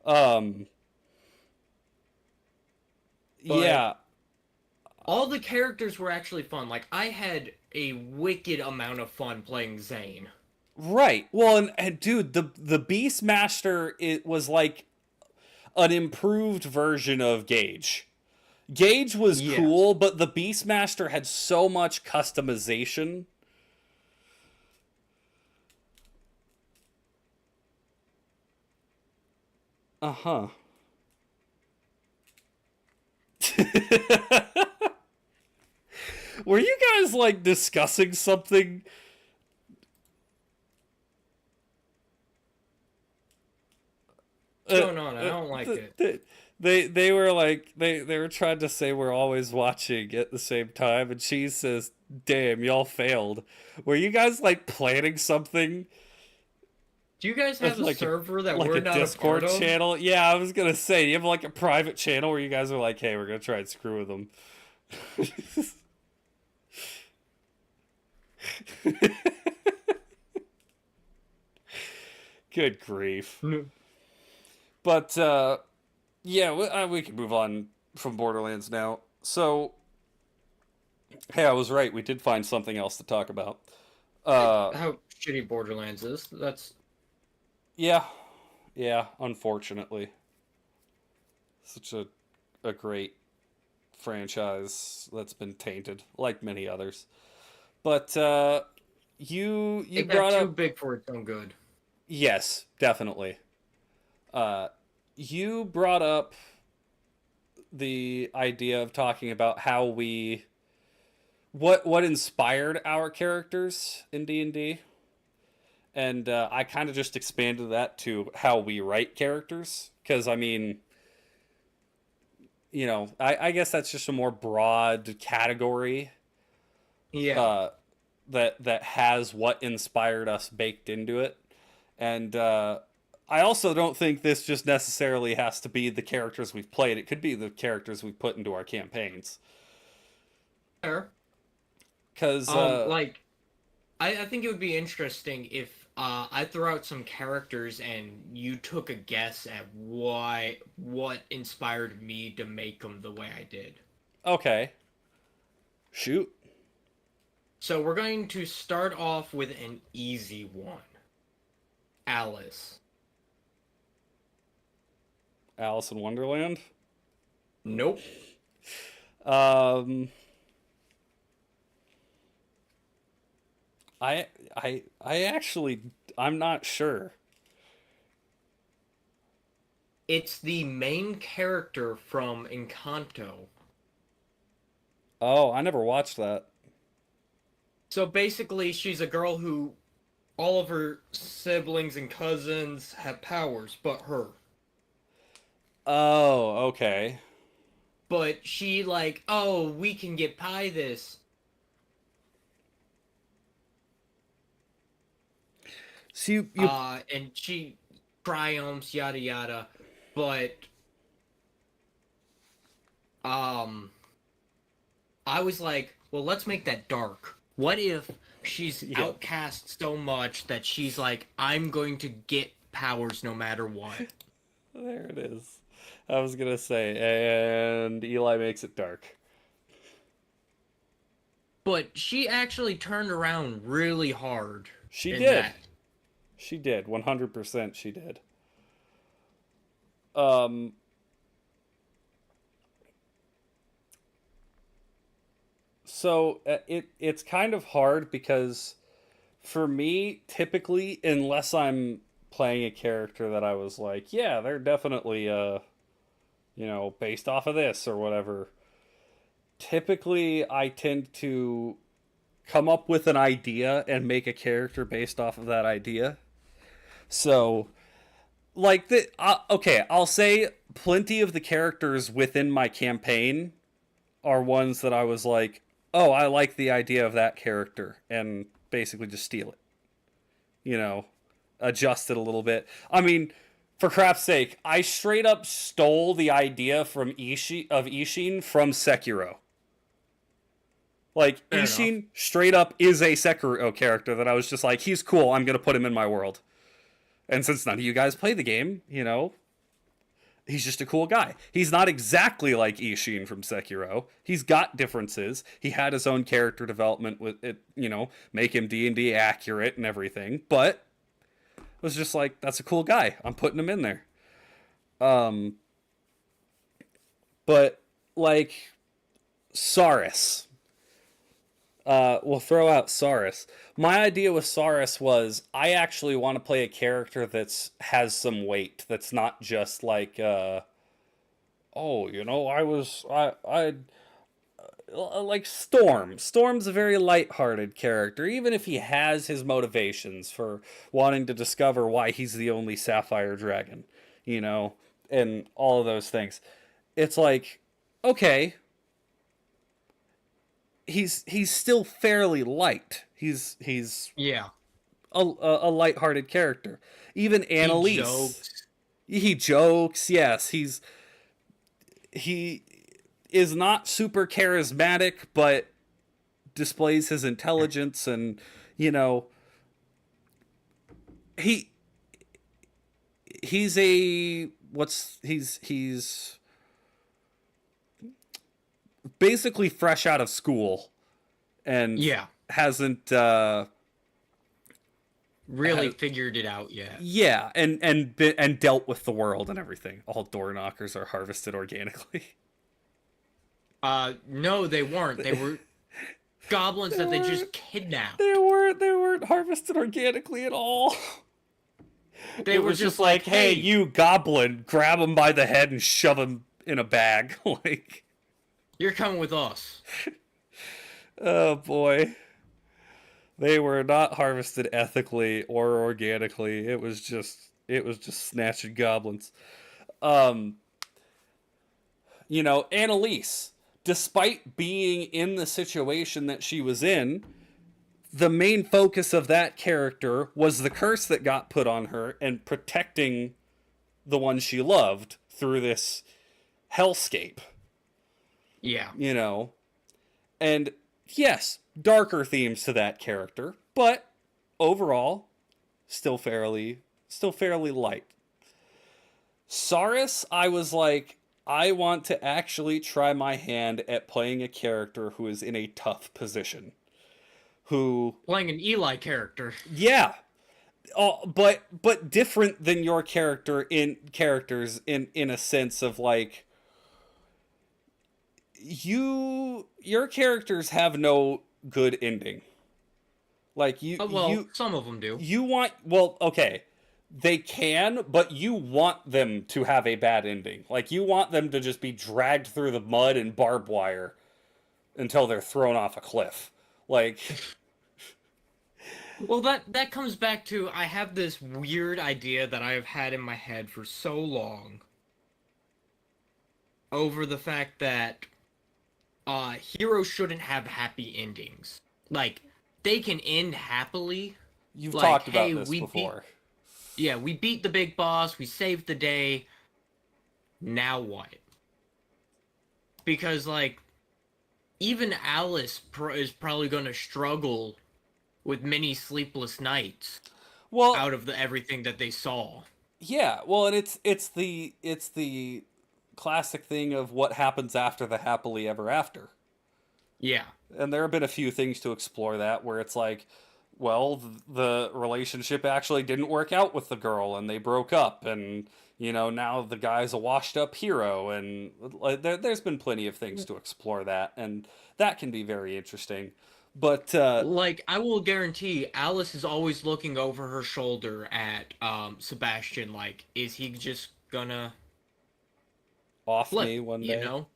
um. But Yeah. all the characters were actually fun. Like, I had a wicked amount of fun playing Zane. Right. Well, and dude, the Beastmaster, it was like an improved version of Gage. Gage was Yes. cool, but the Beastmaster had so much customization. Uh-huh. Were you guys like discussing something? What's going on? I don't like it. They were like they were trying to say we're always watching at the same time, and she says, "Damn, y'all failed." Were you guys like planning something? Do you guys have a Like server that like we're a not a part Discord of? channel? Yeah, I was gonna say, you have like a private channel where you guys are like, "Hey, we're gonna try and screw with them." Good grief. No. But yeah, we can move on from Borderlands now. So, hey, I was right. We did find something else to talk about. Uh, How shitty Borderlands is. That's yeah, yeah. Unfortunately, such a great franchise that's been tainted, like many others. But you it got brought too up, big for its own good. yes, definitely. Uh, you brought up the idea of talking about how we what inspired our characters in D&D, and I kind of just expanded that to how we write characters, because I mean, I guess that's just a more broad category Yeah. uh, that has what inspired us baked into it. And I also don't think this just necessarily has to be the characters we've played. It could be the characters we've put into our campaigns. Fair. Because Like, I think it would be interesting if I throw out some characters and you took a guess at what inspired me to make them the way I did. okay, shoot. So we're going to start off with an easy one. Alice. Alice in Wonderland. Nope. Um, I actually I'm not sure. It's the main character from Encanto. Oh, I never watched that. So basically, she's a girl who all of her siblings and cousins have powers, but her. Oh, okay. But she like, oh, we can get by this. So you And she triumphs, yada yada. But um, I was like, well, let's make that dark. What if she's yeah. outcast so much that she's like, I'm going to get powers no matter what. There it is. I was gonna say, and Eli makes it dark. But she actually turned around really hard She in did. that. She did. 100% she did. Um, so it's kind of hard because for me, typically, unless I'm playing a character that I was like, yeah, they're definitely based off of this or whatever. Typically, I tend to come up with an idea and make a character based off of that idea. So, like okay, I'll say plenty of the characters within my campaign are ones that I was like, "Oh, I like the idea of that character," and basically just steal it. You know, adjust it a little bit. I mean, for crap's sake, I straight up stole the idea from Ishin from Sekiro. Like, Fair enough. Ishin straight up is a Sekiro character that I was just like, he's cool, I'm gonna put him in my world. And since none of you guys play the game, he's just a cool guy. He's not exactly like Ishin from Sekiro. He's got differences. He had his own character development with it, make him D&D accurate and everything. But it was just like, that's a cool guy. I'm putting him in there. Um, but like Saurus. We'll throw out Saurus. My idea with Saurus was I actually want to play a character that's has some weight. That's not just like, oh, I like Storm. Storm's a very light-hearted character, even if he has his motivations for wanting to discover why he's the only Sapphire Dragon, and all of those things. It's like, okay, he's still fairly light. He's Yeah. a light-hearted character. Even Annalise, he jokes. Yes, he is not super charismatic, but displays his intelligence, and he he's a what's he's basically fresh out of school and Yeah. hasn't Really figured it out yet. yeah, and dealt with the world and everything. All door knockers are harvested organically. No, they weren't. They were goblins that they just kidnapped. They weren't harvested organically at all. They It were was just like, hey, you goblin, grab him by the head and shove him in a bag. Like, you're coming with us. oh boy. They were not harvested ethically or organically. It was just snatching goblins. Um, Annalise, despite being in the situation that she was in, the main focus of that character was the curse that got put on her and protecting the one she loved through this hellscape. Yeah. And yes, darker themes to that character, but overall still fairly light. Saurus, I was like, I want to actually try my hand at playing a character who is in a tough position. who, Playing an Eli character. yeah, but different than your characters in a sense of like your characters have no good ending. Like Well, some of them do. you want, well, okay, they can, but you want them to have a bad ending. Like you want them to just be dragged through the mud and barbed wire until they're thrown off a cliff. Like Well, that comes back to I have this weird idea that I have had in my head for so long over the fact that heroes shouldn't have happy endings. Like they can end happily. you've Like, talked about hey, this before. we beat the big boss, we saved the day. Now what? Because like even Alice is probably going to struggle with many sleepless nights Well, out of everything that they saw. yeah, well, and it's the classic thing of what happens after the happily ever after. Yeah. And there have been a few things to explore that where it's like, well, the relationship actually didn't work out with the girl and they broke up, and now the guy's a washed up hero, and like, there's been plenty of things to explore that, and that can be very interesting. But Like I will guarantee Alice is always looking over her shoulder at Sebastian like is he just gonna off flip, me one you day. know?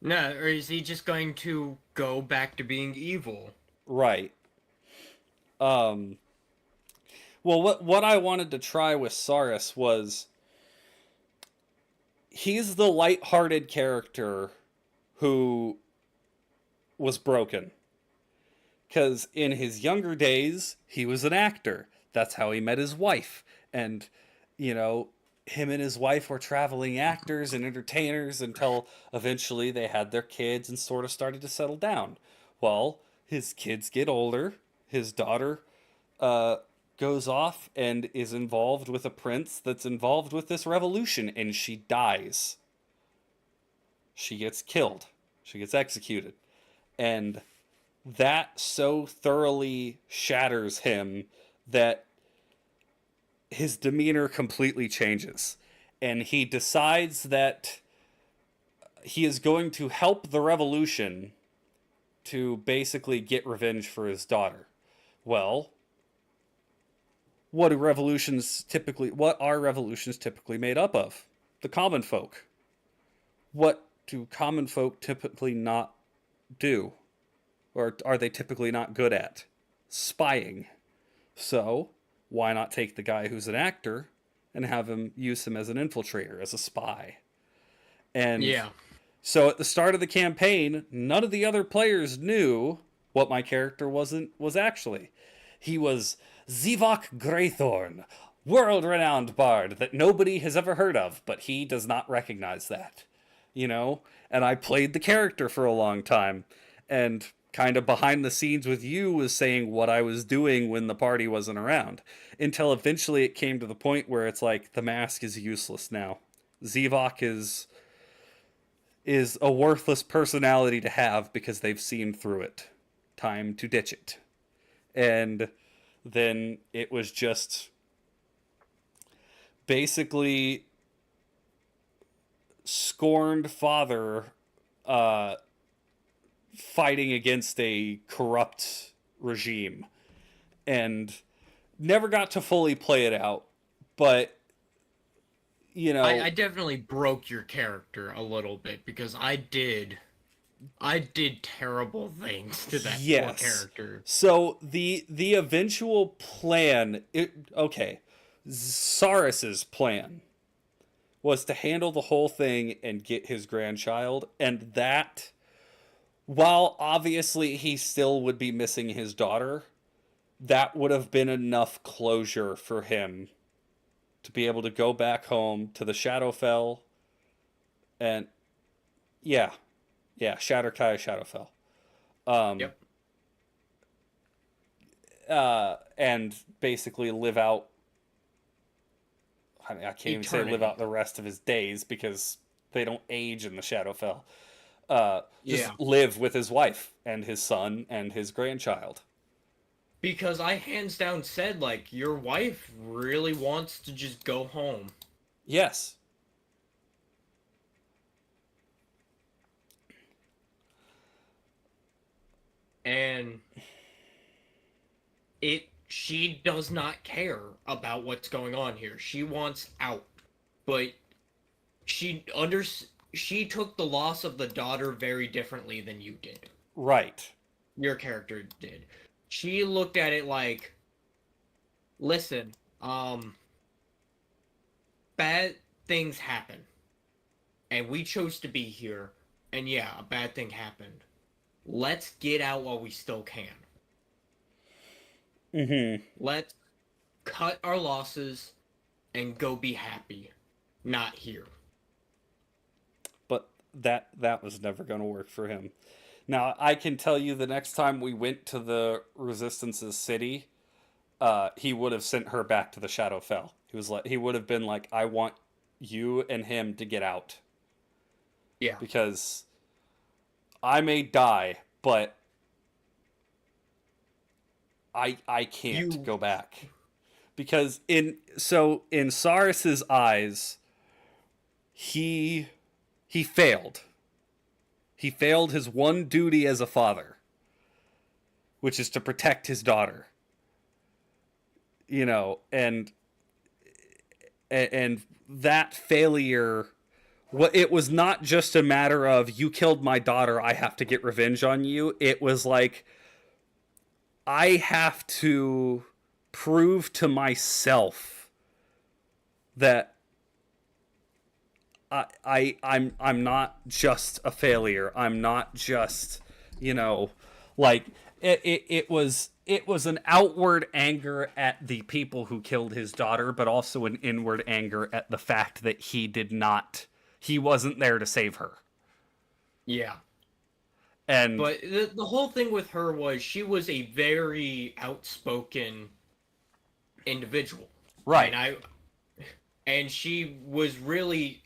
No, or is he just going to go back to being evil? Right. Um well, what I wanted to try with Saris was he's the light-hearted character who was broken. Because in his younger days, he was an actor. That's how he met his wife. And, you know, him and his wife were traveling actors and entertainers until eventually they had their kids and sort of started to settle down. Well, his kids get older. His daughter uh, goes off and is involved with a prince that's involved with this revolution, and she dies. She gets killed. She gets executed. And that so thoroughly shatters him that his demeanor completely changes. And he decides that he is going to help the revolution to basically get revenge for his daughter. Well, what are revolutions typically made up of? The common folk. What do common folk typically not do? Or are they typically not good at? Spying. So, why not take the guy who's an actor and have him use him as an infiltrator, as a spy? And Yeah. so at the start of the campaign, none of the other players knew what my character was actually. He was Zivok Greythorn, world-renowned bard that nobody has ever heard of, but he does not recognize that. And I played the character for a long time, and kind of behind the scenes with you was saying what I was doing when the party wasn't around, until eventually it came to the point where it's like the mask is useless now. Zivok is a worthless personality to have because they've seen through it. Time to ditch it. And then it was just basically scorned father fighting against a corrupt regime, and never got to fully play it out. But I definitely broke your character a little bit because I did terrible things to that poor yes. character. So the eventual plan, okay, Saris's plan was to handle the whole thing and get his grandchild, and that, while obviously he still would be missing his daughter, that would have been enough closure for him to be able to go back home to the Shadowfell. And yeah, Shadowfell. Um, Yep. and basically live out. I mean, I can't even say live Eternity. out the rest of his days because they don't age in the Shadowfell. Just Yeah. live with his wife and his son and his grandchild. Because I hands down said, like, your wife really wants to just go home. Yes. And she does not care about what's going on here. She wants out. But she under she took the loss of the daughter very differently than you did. Right. Your character did. She looked at it like, listen, bad things happen. And we chose to be here. And yeah, a bad thing happened. Let's get out while we still can. Mm-hmm. Let's cut our losses and go be happy. Not here. But that was never going to work for him. Now, I can tell you the next time we went to the Resistance's city, he would have sent her back to the Shadowfell. He would have been like, I want you and him to get out. Yeah. Because I may die, but I can't go back. Because in Saris's eyes, he failed. He failed his one duty as a father, which is to protect his daughter. You know, and that failure, it was not just a matter of, you killed my daughter, I have to get revenge on you. It was like, I have to prove to myself that I'm not just a failure. I'm not just, like it was an outward anger at the people who killed his daughter, but also an inward anger at the fact that he wasn't there to save her. Yeah. And But the whole thing with her was she was a very outspoken individual. right. And she was really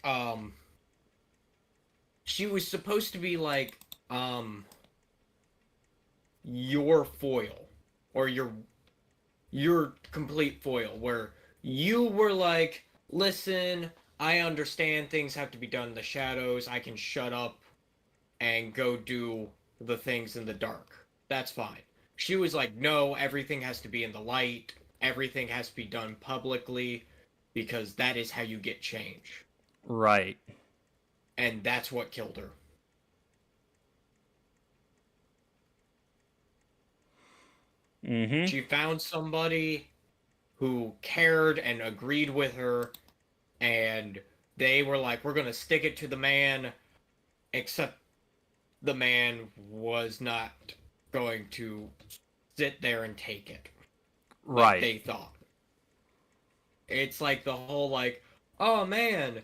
she was supposed to be like your foil, or your complete foil, where you were like, listen, I understand things have to be done in the shadows, I can shut up and go do the things in the dark. That's fine. She was like, no, everything has to be in the light, everything has to be done publicly, because that is how you get change. Right. And that's what killed her. Mm-hmm. She found somebody who cared and agreed with her, and they were like, we're going to stick it to the man, except the man was not going to sit there and take it. Like Right. they thought. It's like the whole like, oh man,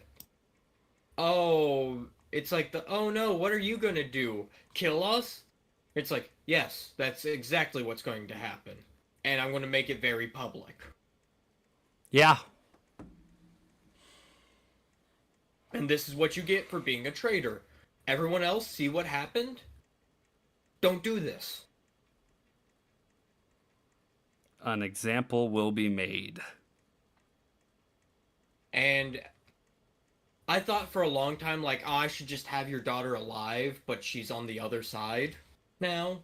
oh, it's like oh no, what are you gonna do? Kill us? It's like, yes, that's exactly what's going to happen. And I'm gonna make it very public. Yeah. And this is what you get for being a traitor. Everyone else, see what happened? Don't do this. An example will be made. And I thought for a long time, like, oh, I should just have your daughter alive, but she's on the other side now.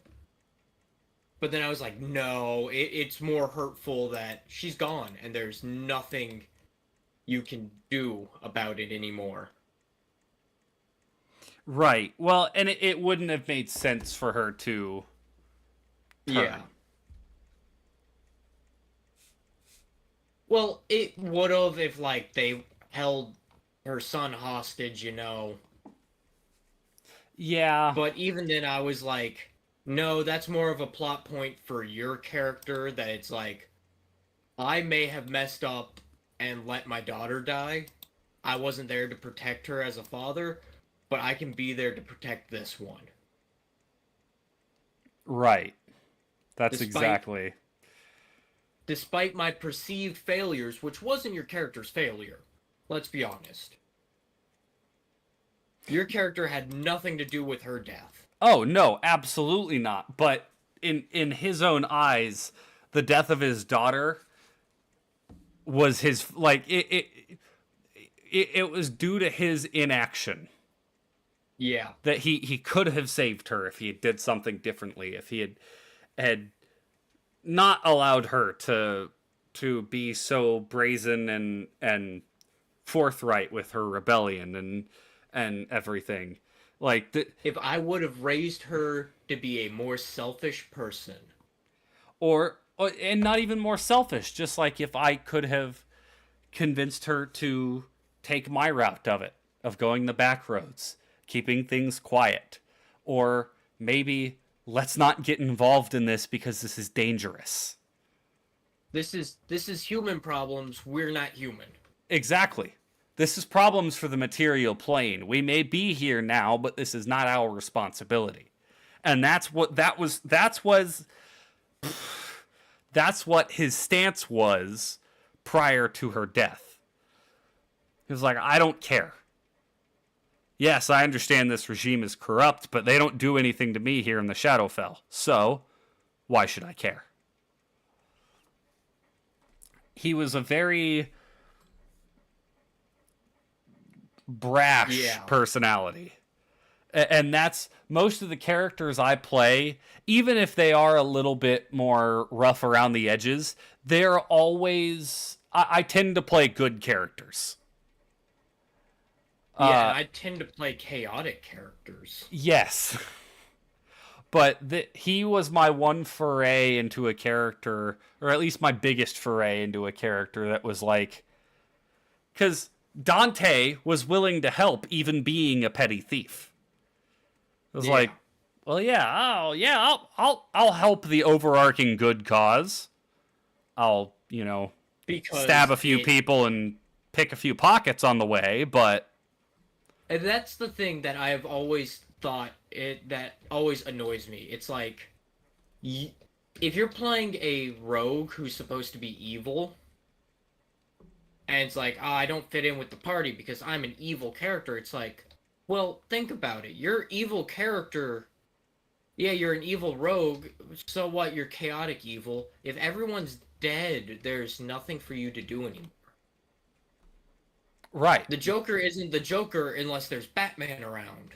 But then I was like, no, it's more hurtful that she's gone, and there's nothing you can do about it anymore. Right. Well, and it wouldn't have made sense for her to turn. Yeah. Well, it would have if, like, they held her son hostage, Yeah. But even then, I was like, no, that's more of a plot point for your character, that it's like, I may have messed up and let my daughter die. I wasn't there to protect her as a father, but I can be there to protect this one. Right. That's exactly. Despite my perceived failures, which wasn't your character's failure, let's be honest. Your character had nothing to do with her death. Oh, no, absolutely not. But in his own eyes, the death of his daughter was his, like, it was due to his inaction. Yeah. That he could have saved her if he did something differently, if he had not allowed her to be so brazen and forthright with her rebellion and everything. Like If I would have raised her to be a more selfish person. or and not even more selfish, just like if I could have convinced her to take my route of going the back roads, keeping things quiet, or maybe let's not get involved in this because this is dangerous. This is human problems. We're not human. Exactly. This is problems for the material plane. We may be here now, but this is not our responsibility. And that's what his stance was prior to her death. He was like, I don't care. Yes, I understand this regime is corrupt, but they don't do anything to me here in the Shadowfell. So, why should I care? He was a very brash personality. And that's most of the characters I play, even if they are a little bit more rough around the edges, they're always... I tend to play good characters. Yeah, I tend to play chaotic characters. Yes. But he was my one foray into a character, or at least my biggest foray into a character that was like... Because Dante was willing to help, even being a petty thief. It was like, well, yeah, I'll help the overarching good cause. I'll, stab a few people and pick a few pockets on the way, but... And that's the thing that I've always thought, that always annoys me. It's like, if you're playing a rogue who's supposed to be evil, and it's like, I don't fit in with the party because I'm an evil character, it's like, well, think about it. Your evil character, yeah, you're an evil rogue, so what, you're chaotic evil. If everyone's dead, there's nothing for you to do anymore. Right. The Joker isn't the Joker unless there's Batman around.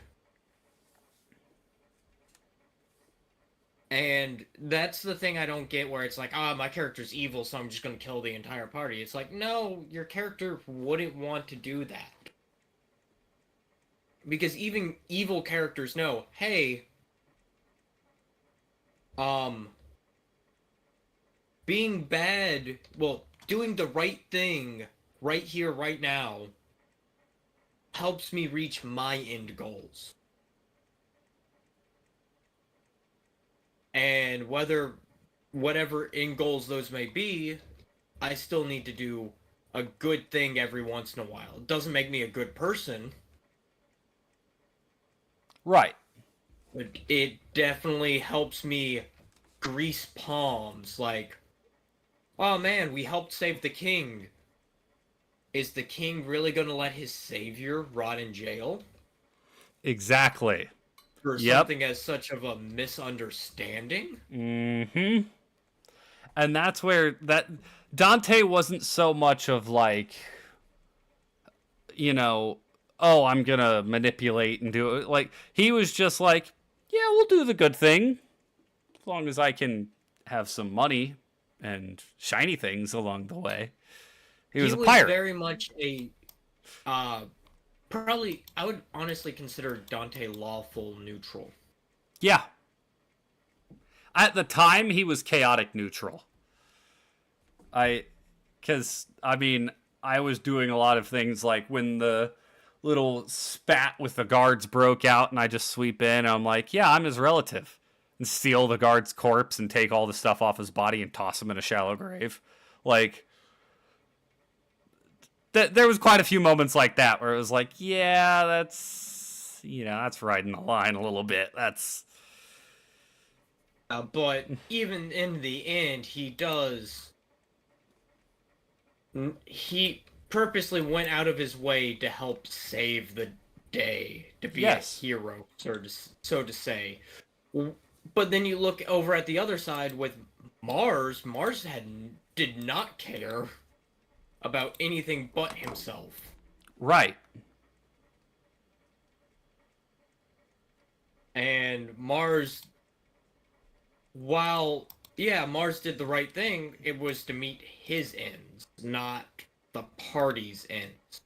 And that's the thing I don't get, where it's like, my character's evil, so I'm just going to kill the entire party. It's like, no, your character wouldn't want to do that. Because even evil characters know, hey, being bad, doing the right thing right here, right now, helps me reach my end goals. And whatever end goals those may be, I still need to do a good thing every once in a while. It doesn't make me a good person. Right. But it definitely helps me grease palms, like, oh man, we helped save the king. Is the king really going to let his savior rot in jail? Exactly. For something as such of a misunderstanding? Mm-hmm. And that's where Dante wasn't so much of like, oh, I'm gonna manipulate and do it. Like, he was just like, yeah, we'll do the good thing. As long as I can have some money and shiny things along the way. He was a pirate. Very much a, probably, I would honestly consider Dante lawful neutral. Yeah. At the time, he was chaotic neutral. I was doing a lot of things, like when the little spat with the guards broke out and I just sweep in, I'm like, yeah, I'm his relative. And steal the guard's corpse and take all the stuff off his body and toss him in a shallow grave. Like... There was quite a few moments like that where it was like, yeah, that's riding the line a little bit. That's... But even in the end, he purposely went out of his way to help save the day, to be a hero, so to say. But then you look over at the other side with Mars did not care about anything but himself. Right. And Mars, while yeah, Mars did the right thing, it was to meet his ends, not the party's ends.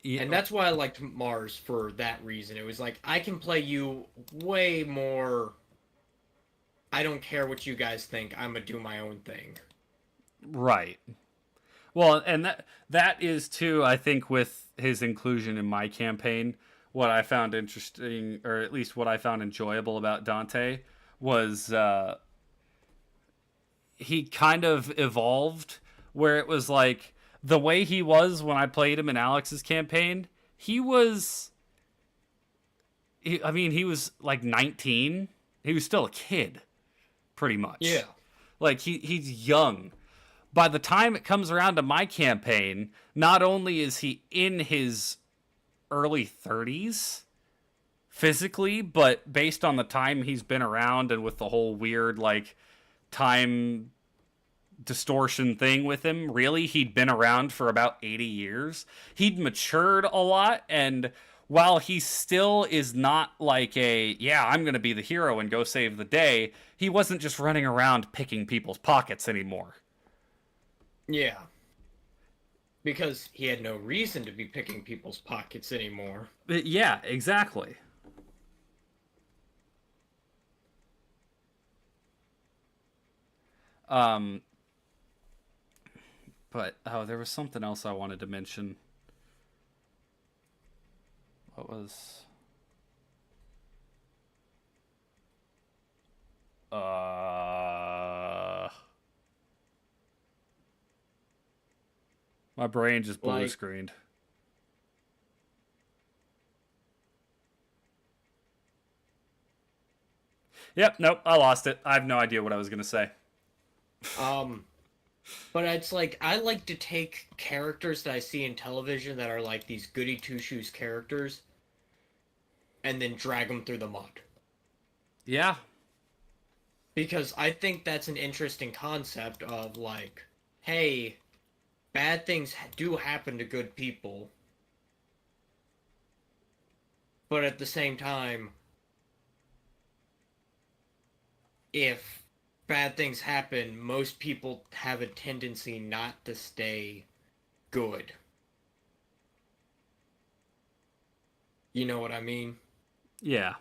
Yeah, And that's why I liked Mars for that reason. It was like I can play you way more. I don't care what you guys think. I'm gonna do my own thing. right. Well, and that is too, I think, with his inclusion in my campaign, what I found interesting, or at least what I found enjoyable about Dante, was he kind of evolved, where it was like the way he was when I played him in Alex's campaign. He was, I mean, he was like 19. He was still a kid, pretty much. Yeah. Like he's young. By the time it comes around to my campaign, not only is he in his early 30s physically, but based on the time he's been around and with the whole weird like time distortion thing with him, really he'd been around for about 80 years. He'd matured a lot, and while he still is not like a yeah, I'm going to be the hero and go save the day, he wasn't just running around picking people's pockets anymore. Yeah. Because he had no reason to be picking people's pockets anymore. Yeah, exactly. Um, but oh, there was something else I wanted to mention. What was uh my brain just blue Like, screened. Yep, nope, I lost it. I have no idea what I was gonna say. um, but it's like I like to take characters that I see in television that are like these goody two shoes characters and then drag them through the mud. Yeah, Because I think that's an interesting concept of like, hey, bad things do happen to good people, but at the same time, if bad things happen, most people have a tendency not to stay good. You know what I mean? yeah,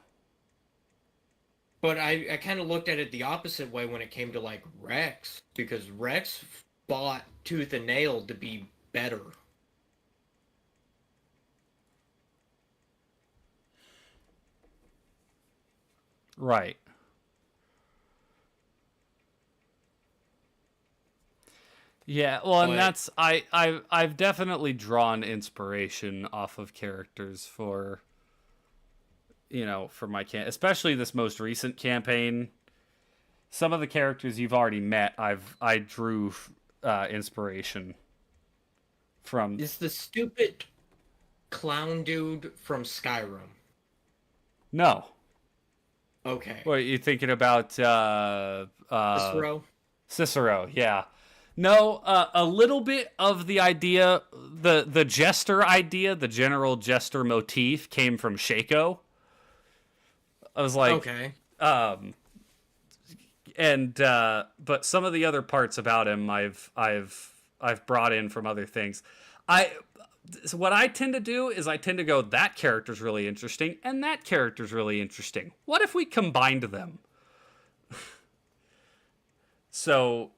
But I kind of looked at it the opposite way when it came to like Rex, because Rex fought tooth and nail to be better. right. Yeah, well, and But that's I've definitely drawn inspiration off of characters for for my especially this most recent campaign. Some of the characters you've already met, I drew inspiration from. is the stupid clown dude from Skyrim? No, Okay. what are you thinking about? Cicero? Cicero, yeah. No, a little bit of the idea, the jester idea, the general jester motif came from Shaco. I was like, Okay. um, and but some of the other parts about him, I've brought in from other things. I So what I tend to do is I tend to go that character's really interesting and that character's really interesting. What if we combined them? So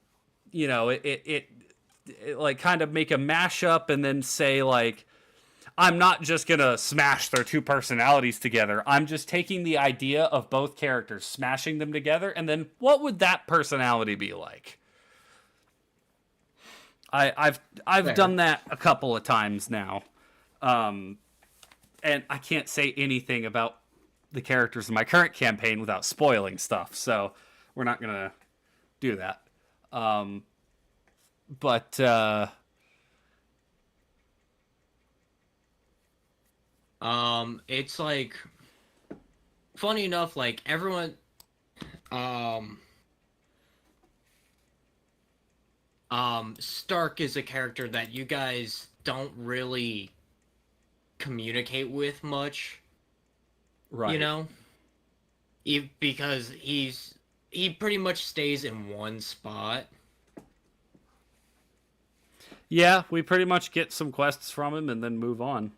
it like kind of make a mashup and then say like I'm not just gonna smash their two personalities together. I'm just taking the idea of both characters, smashing them together, and then what would that personality be like? I've Fair. done that a couple of times now, and I can't say anything about the characters in my current campaign without spoiling stuff. So we're not gonna do that. Um, but It's like funny enough, like everyone, um, Stark is a character that you guys don't really communicate with much, you Right. know, because he pretty much stays in one spot. Yeah, we pretty much get some quests from him and then move on.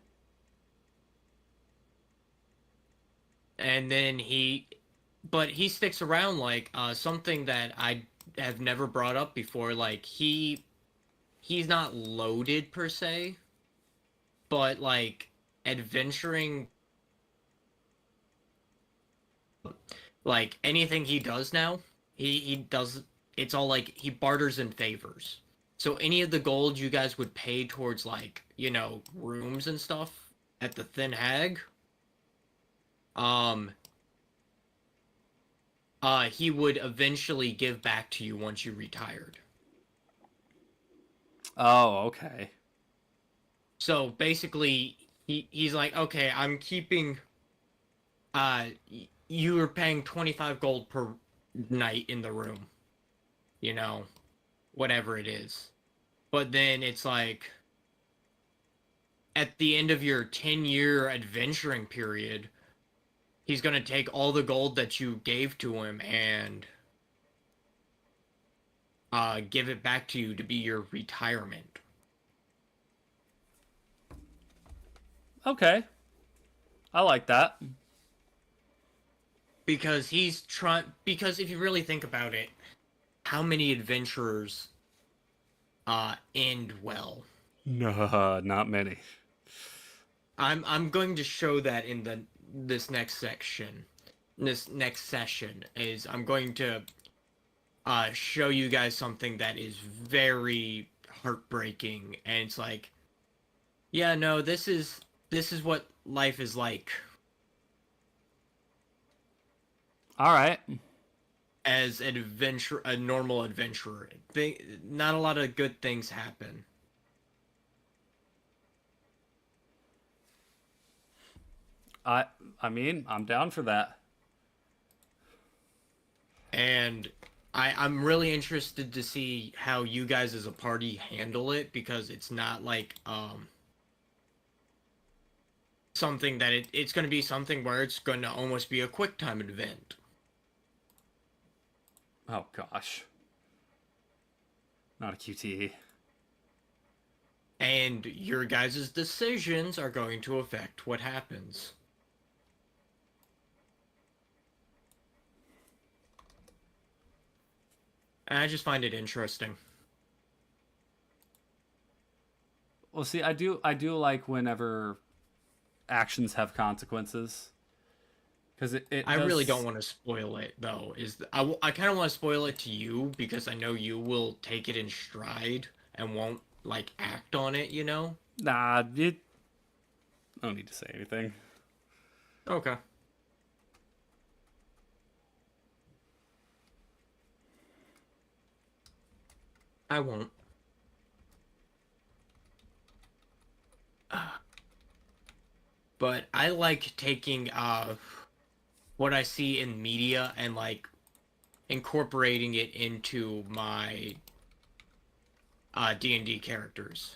And then but he sticks around, like something that I have never brought up before. Like he's not loaded per se, but like adventuring, like anything he does now, he does, it's all like he barters in favors. So any of the gold you guys would pay towards, like, rooms and stuff at the Thin Hag, um he would eventually give back to you once you retired. Oh, okay. So basically, he's like, okay, I'm keeping. You were paying 25 gold per night in the room, you know, whatever it is. But then it's like, at the end of your 10-year adventuring period, he's gonna take all the gold that you gave to him and give it back to you to be your retirement. Okay. I like that. Because if you really think about it, how many adventurers end well? No, not many. I'm going to show that in this next section. This next session is I'm going to show you guys something that is very heartbreaking, and it's like, yeah, no, this is what life is like All right. as a normal adventurer. Not a lot of good things happen. I I mean, I'm down for that. And I'm really interested to see how you guys as a party handle it, because it's not like something that it's going to be something where it's going to almost be a quick time event. Oh gosh. Not a QTE. And your guys' decisions are going to affect what happens. And I just find it interesting. Well, see, I do like whenever actions have consequences because it I really don't does. want to spoil it, though. I kind of want to spoil it to you because I know you will take it in stride and won't, like, act on it, you know? Nah, you don't need to say anything. Okay. I won't. But I like taking what I see in media and, like, incorporating it into my D&D characters.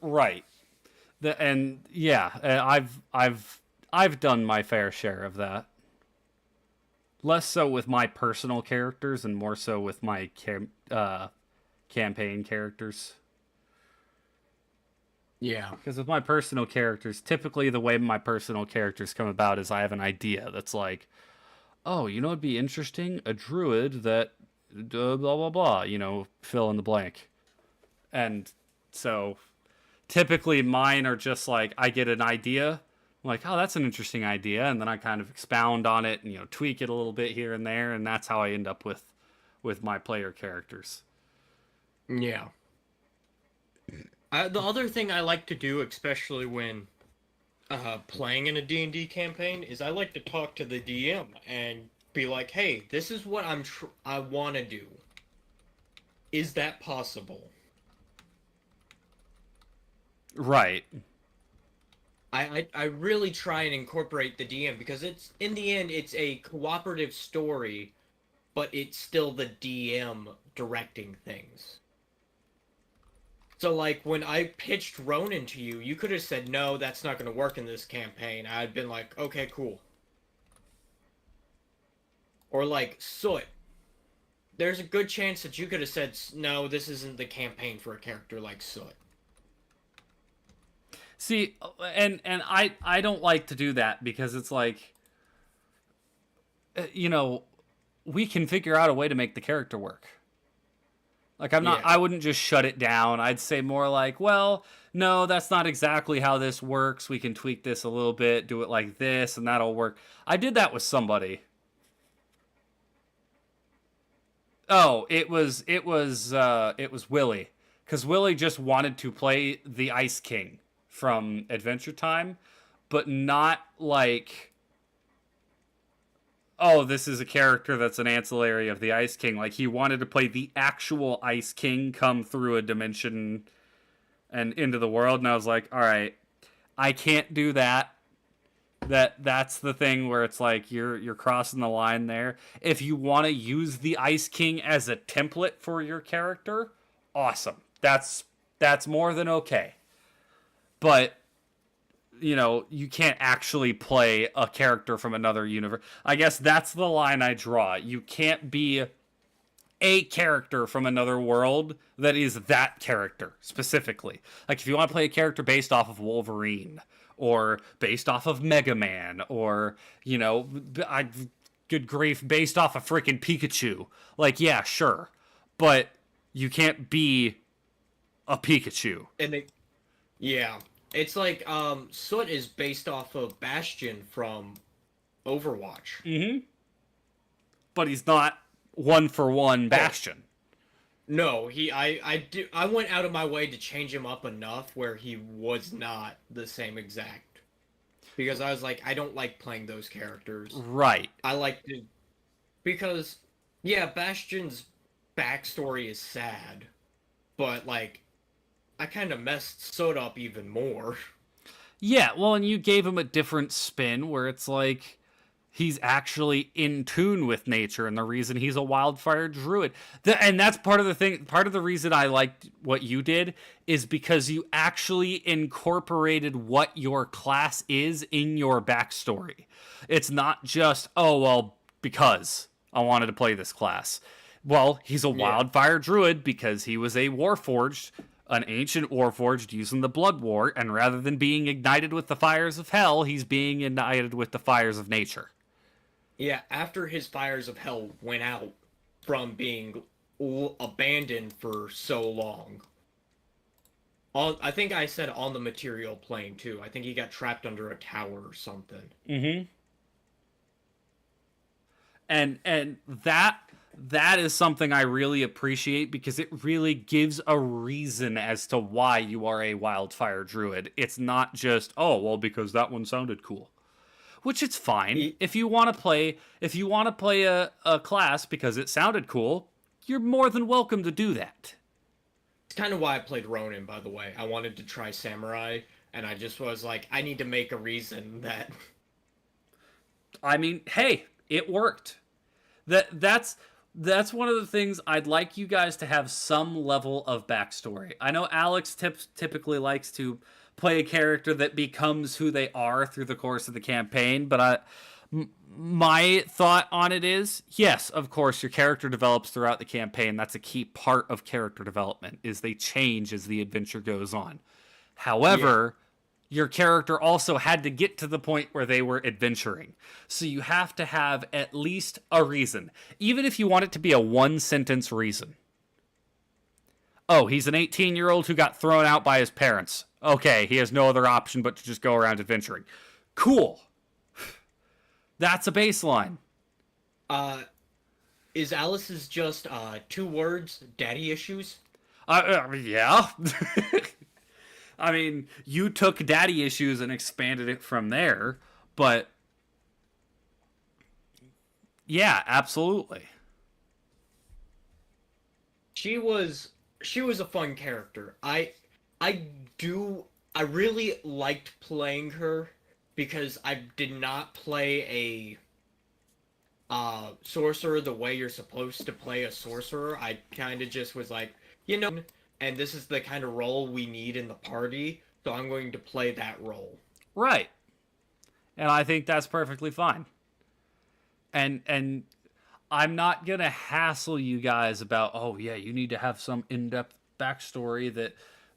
Right. And yeah, I've done my fair share of that. Less so with my personal characters and more so with my campaign characters. Yeah. Because with my personal characters, typically the way my personal characters come about is I have an idea that's like, oh, it'd be interesting, a druid that blah blah blah, fill in the blank. And so typically mine are just like I get an idea, I'm like, oh, that's an interesting idea, and then I kind of expound on it and tweak it a little bit here and there, and that's how I end up with my player characters. Yeah. The other thing I like to do, especially when playing in a D&D campaign, is I like to talk to the DM and be like, "Hey, this is what I want to do. Is that possible?" Right. I really try and incorporate the DM because it's in the end it's a cooperative story, but it's still the DM directing things. So like when I pitched Ronin to you, you could have said no, that's not going to work in this campaign. I'd been like, okay, cool. Or like Soot, there's a good chance that you could have said no, this isn't the campaign for a character like Soot. See, and I don't like to do that because it's like, you know, we can figure out a way to make the character work. Like Yeah. I wouldn't just shut it down. I'd say more like, well, no, that's not exactly how this works. We can tweak this a little bit, do it like this, and that'll work. I did that with somebody. Oh, it was Willie, because Willie just wanted to play the Ice King from Adventure Time, but not like, oh, this is a character that's an ancillary of the Ice King. Like he wanted to play the actual Ice King come through a dimension and into the world, and I was like, all right, I can't do that. That's the thing where it's like you're crossing the line there. If you want to use the Ice King as a template for your character, awesome. That's more than okay. But you know, you can't actually play a character from another universe. I guess that's the line I draw. You can't be a character from another world that is that character specifically. Like if you want to play a character based off of Wolverine or based off of Mega Man or, you know, good grief, based off of freaking Pikachu. Like, yeah, sure. But you can't be a Pikachu. And they yeah. It's like Soot is based off of Bastion from Overwatch. Mm-hmm. But he's not one for one Oh, Bastion. no, I went out of my way to change him up enough where he was not the same exact. Because I was like, I don't like playing those characters. Right. I like to because yeah, Bastion's backstory is sad, but like I kind of messed Soot up even more. Yeah, well, and you gave him a different spin where it's like he's actually in tune with nature, and the reason he's a wildfire druid. And that's part of the thing, part of the reason I liked what you did is because you actually incorporated what your class is in your backstory. It's not just, oh, well, because I wanted to play this class. Well, he's a Yeah. wildfire druid because he was a warforged, an ancient warforged using the blood war, and rather than being ignited with the fires of hell, he's being ignited with the fires of nature. Yeah, after his fires of hell went out from being abandoned for so long. I think I said on the material plane too. I think he got trapped under a tower or something. Mm-hmm. And that is something I really appreciate because it really gives a reason as to why you are a wildfire druid. It's not just, oh, well, because that one sounded cool. Which it's fine. He, If you want to play a class because it sounded cool, you're more than welcome to do that. it's kind of why I played Ronin, by the way. I wanted to try Samurai, and I just was like, I need to make a reason that. I mean, hey, it worked. That's one of the things I'd like you guys to have some level of backstory. I know Alex typically likes to play a character that becomes who they are through the course of the campaign, but my thought on it is, yes, of course, your character develops throughout the campaign. That's a key part of character development, is they change as the adventure goes on. Yeah, However, your character also had to get to the point where they were adventuring. So you have to have at least a reason, even if you want it to be a one sentence reason. Oh, he's an 18-year-old who got thrown out by his parents. Okay, he has no other option but to just go around adventuring. Cool. That's a baseline. uh, is Alice's just two words, daddy issues? Yeah. I mean, you took daddy issues and expanded it from there, but yeah, absolutely. She was she was a fun character. I do I really liked playing her because I did not play a sorcerer the way you're supposed to play a sorcerer. I kind of just was like, and this is the kind of role we need in the party, so I'm going to play that role. Right. And I think that's perfectly fine. And I'm not gonna hassle you guys about, oh yeah, you need to have some in-depth backstory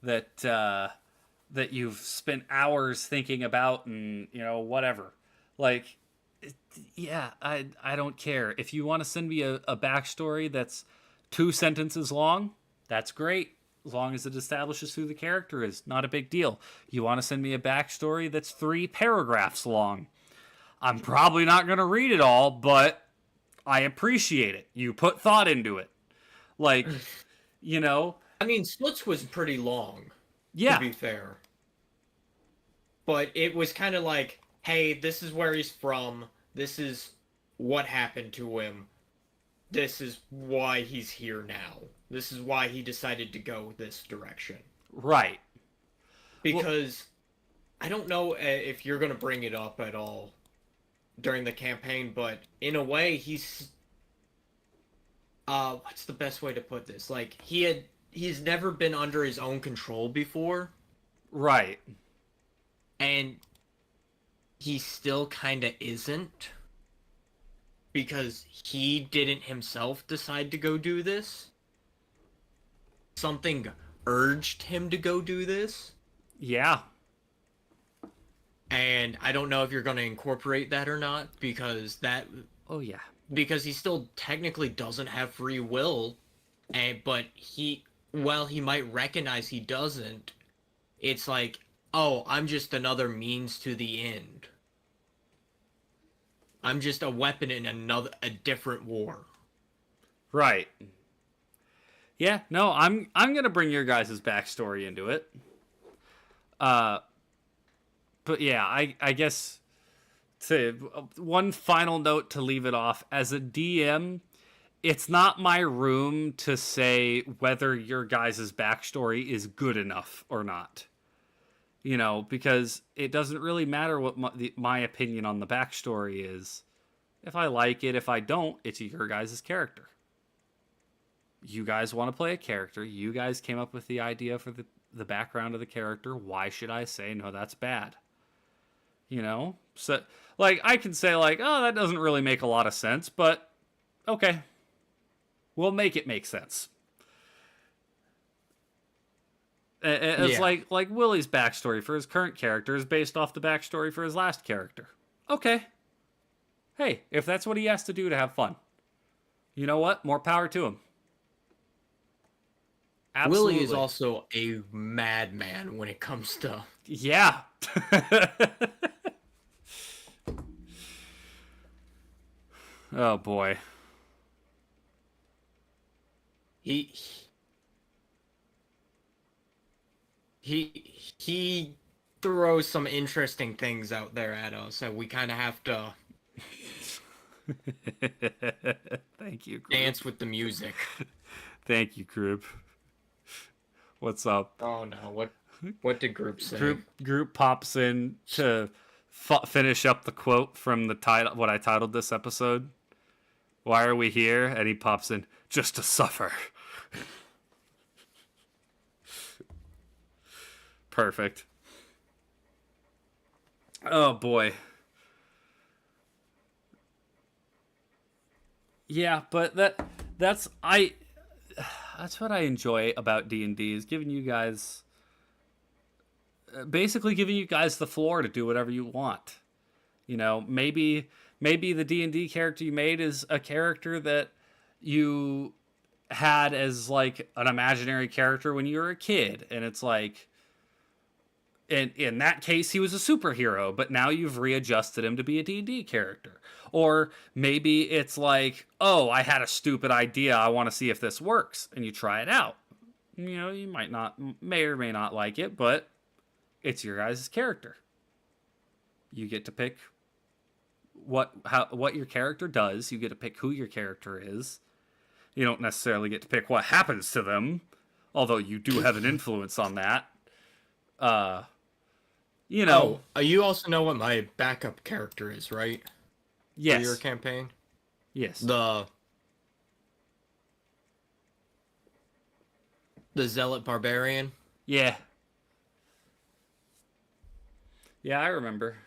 that you've spent hours thinking about, and whatever. Like, yeah, I don't care. If you want to send me a backstory that's 2 sentences long, that's great. As long as it establishes who the character is, not a big deal. You want to send me a backstory that's 3 paragraphs long. I'm probably not going to read it all, but I appreciate it. You put thought into it. Like, you know, I mean, Splits was pretty long, to yeah, be fair. But it was kind of like, hey, this is where he's from. This is what happened to him. This is why he's here now. This is why he decided to go this direction. right. Well, Because I don't know if you're going to bring it up at all during the campaign, but in a way, what's the best way to put this? Like, he's never been under his own control before, right. and he still kind of isn't, because he didn't himself decide to go do this. Something urged him to go do this. Yeah. And I don't know if you're going to incorporate that or not, Oh, yeah. because he still technically doesn't have free will, but while he might recognize he doesn't, it's like, oh, I'm just another means to the end. I'm just a weapon in a different war. Right. Yeah, no, I'm gonna bring your guys' backstory into it. Uh, but yeah, I guess to one final note to leave it off as a DM, it's not my room to say whether your guys' backstory is good enough or not. Because it doesn't really matter what my opinion on the backstory is. If I like it, if I don't, it's your guys' character. You guys want to play a character. You guys came up with the idea for the background of the character. Why should I say, no, that's bad? So, like, I can say, like, oh, that doesn't really make a lot of sense, but okay. We'll make it make sense. It's Yeah. like Willie's backstory for his current character is based off the backstory for his last character. Okay. Hey, if that's what he has to do to have fun, you know what? More power to him. Absolutely. Willie is also a madman when it comes to. Yeah. Oh boy. He he throws some interesting things out there at us, and we kind of have to Thank you, group. dance with the music. Thank you, group. What's up? Oh no, what did group say? Group pops in to finish up the quote from the title, what I titled this episode. Why are we here? And he pops in, just to suffer. Perfect. Oh boy. Yeah, but that's what I enjoy about D&D is giving you guys basically giving you guys the floor to do whatever you want. Maybe the D&D character you made is a character that you had as like an imaginary character when you were a kid, and it's like in that case he was a superhero, but now you've readjusted him to be a D&D character. Or maybe it's like, oh, I had a stupid idea, I want to see if this works, and you try it out. You may or may not like it, but it's your guys' character. You get to pick what your character does. You get to pick who your character is. You don't necessarily get to pick what happens to them, although you do have an influence on that. you know, Oh, you also know what my backup character is, right? For your yes, campaign? yes, The the Zealot Barbarian. yeah, yeah. I remember.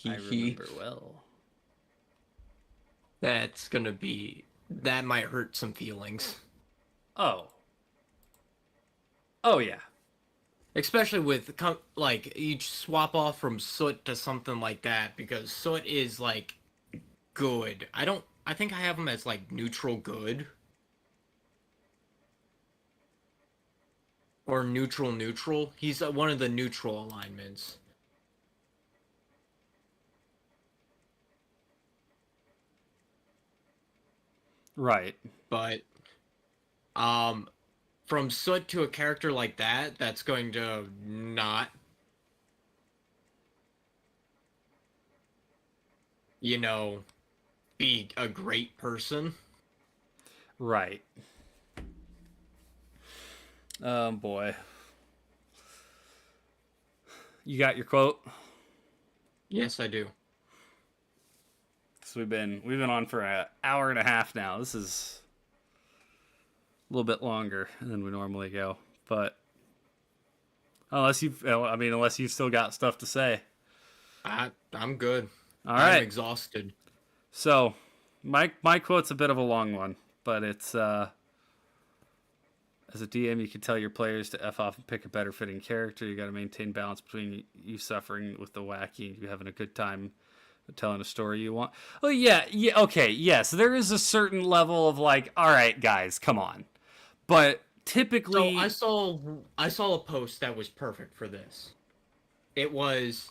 I He. remember well. That's gonna be that might hurt some feelings. Oh, oh yeah, Especially with like you swap off from Soot to something like that because Soot is like good. I think I have him as like neutral good or neutral neutral. He's one of the neutral alignments. right, But um from Soot to a character like that, that's going to not, you know, be a great person. right. Boy, you got your quote. Yes, I do. So we've been on for an hour and a half now. This is a little bit longer than we normally go, but unless you've still got stuff to say. I'm good. All I'm right. exhausted. So, my quote's a bit of a long one, but it's as a DM, you can tell your players to f off and pick a better fitting character. You got to maintain balance between you suffering with the wacky and you having a good time telling a story you want. Oh yeah, yeah, okay, yes, there is a certain level of like, all right, guys, come on, but So typically, I saw a post that was perfect for this. It was,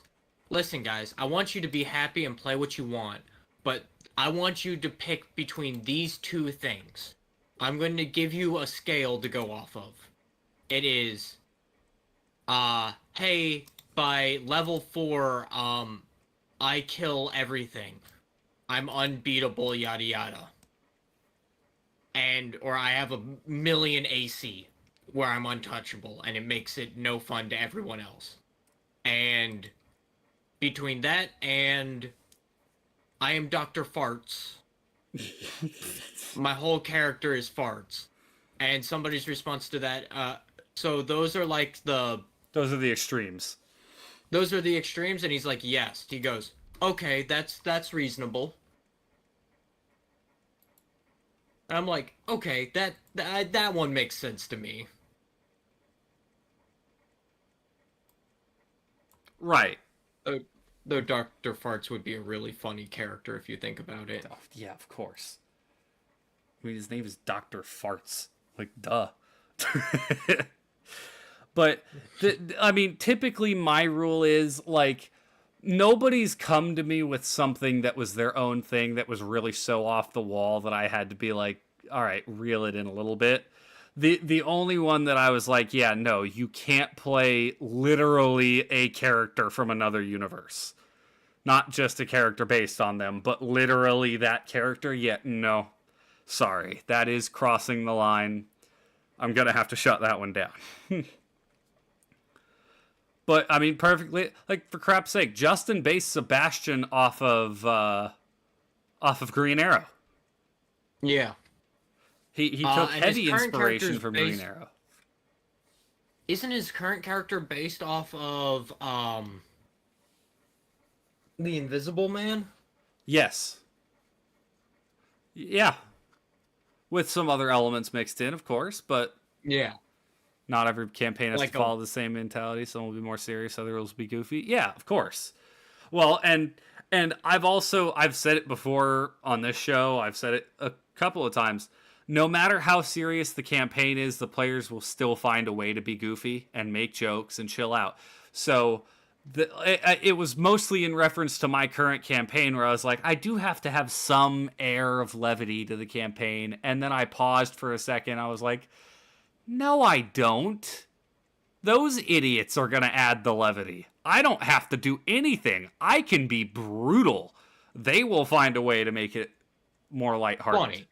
listen guys, I want you to be happy and play what you want, but I want you to pick between these two things. I'm going to give you a scale to go off of. It is hey, by level 4, I kill everything. I'm unbeatable, yada yada. And or I have a million AC where I'm untouchable and it makes it no fun to everyone else. And between that and I am Dr. Farts, my whole character is farts. And somebody's response to that, so those are like those are the extremes. those are the extremes, and he's like, yes. He goes, okay, that's reasonable. And I'm like, okay, that one makes sense to me. Right. Though, though Dr. Farts would be a really funny character if you think about it. Oh, yeah, of course. I mean, his name is Dr. Farts. Like, duh. But, I mean, typically my rule is, like, nobody's come to me with something that was their own thing that was really so off the wall that I had to be like, all right, reel it in a little bit. The only one that I was like, yeah, no, you can't play literally a character from another universe. Not just a character based on them, but literally that character. Yet, no. Sorry. That is crossing the line. I'm going to have to shut that one down. But, I mean, perfectly, like, for crap's sake, Justin based Sebastian off of Green Arrow. Yeah. He took And his heavy current inspiration character's from based. Green Arrow. Isn't his current character based off of the Invisible Man? Yes. Yeah. With some other elements mixed in, of course, but Yeah. not every campaign has Like to a follow the same mentality. Some will be more serious, others will be goofy. Yeah, of course. Well, and I've said it before on this show. I've said it a couple of times. No matter how serious the campaign is, the players will still find a way to be goofy and make jokes and chill out. So it was mostly in reference to my current campaign where I was like, I do have to have some air of levity to the campaign. And then I paused for a second. I was like, no, I don't. Those idiots are going to add the levity. I don't have to do anything. I can be brutal. They will find a way to make it more lighthearted. funny.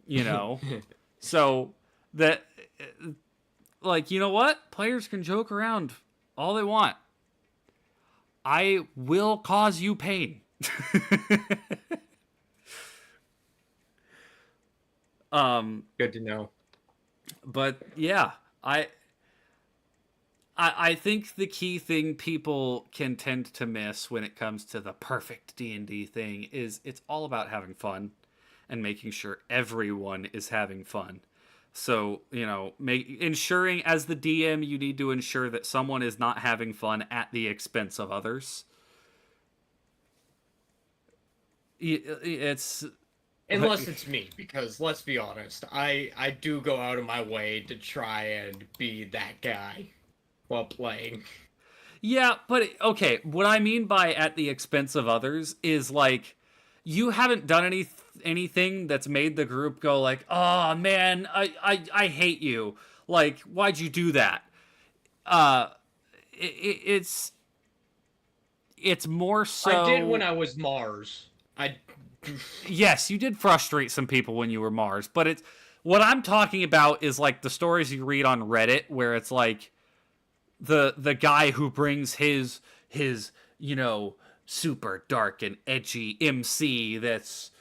You know? So that like, you know what? Players can joke around all they want. I will cause you pain. Good to know. But yeah, I think the key thing people can tend to miss when it comes to the perfect D&D thing is it's all about having fun and making sure everyone is having fun. So, ensuring as the DM, you need to ensure that someone is not having fun at the expense of others. It's Unless it's me, because let's be honest, I do go out of my way to try and be that guy while playing. Yeah, but okay, what I mean by at the expense of others is like you haven't done anything that's made the group go like, "Oh man, I hate you." Like, why'd you do that? Uh it's more I did when so. I was Mars. I Yes, you did frustrate some people when you were Mars, but it's what I'm talking about is like the stories you read on Reddit where it's like the guy who brings his super dark and edgy MC that's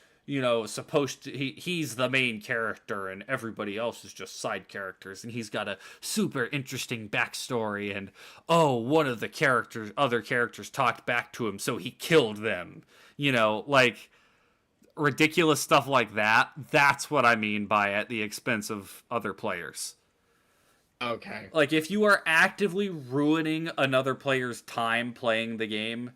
supposed to he's the main character and everybody else is just side characters, and he's got a super interesting backstory, and oh, one of the other characters talked back to him so he killed them, like ridiculous stuff like that. That's what I mean by at the expense of other players. okay. Like, if you are actively ruining another player's time playing the game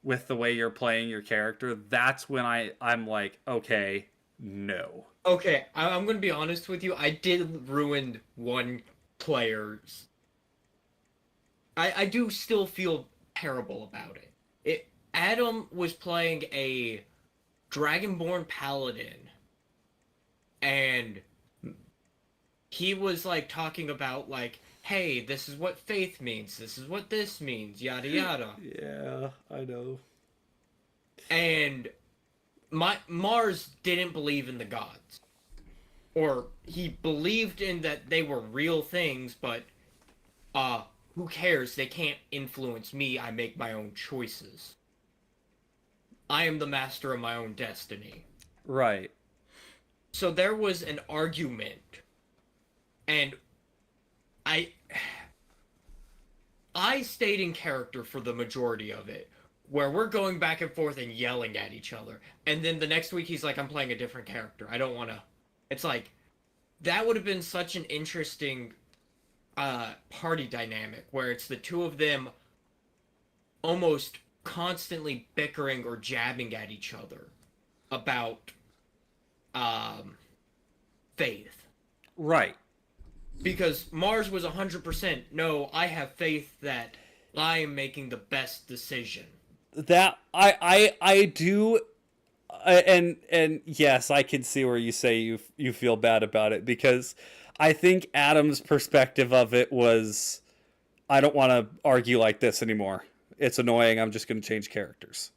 with the way you're playing your character, that's when I'm like, okay, no. Okay, I'm gonna be honest with you. I did ruin one player's. I do still feel terrible about it. Adam was playing a Dragonborn Paladin, and he was like talking about like, hey, this is what faith means, this is what this means, yada yada. Yeah, I know. And my Mars didn't believe in the gods. Or he believed in that they were real things, but who cares? They can't influence me. I make my own choices. I am the master of my own destiny. Right. So there was an argument, and I I stayed in character for the majority of it, where we're going back and forth and yelling at each other. And then the next week he's like, I'm playing a different character. I don't want to. It's like, that would have been such an interesting party dynamic where it's the two of them almost constantly bickering or jabbing at each other about faith. Right. Because Mars was 100% no, I have faith that I am making the best decision. That I do. And yes, I can see where you say you feel bad about it, because I think Adam's perspective of it was, I don't want to argue like this anymore. It's annoying. I'm just going to change characters.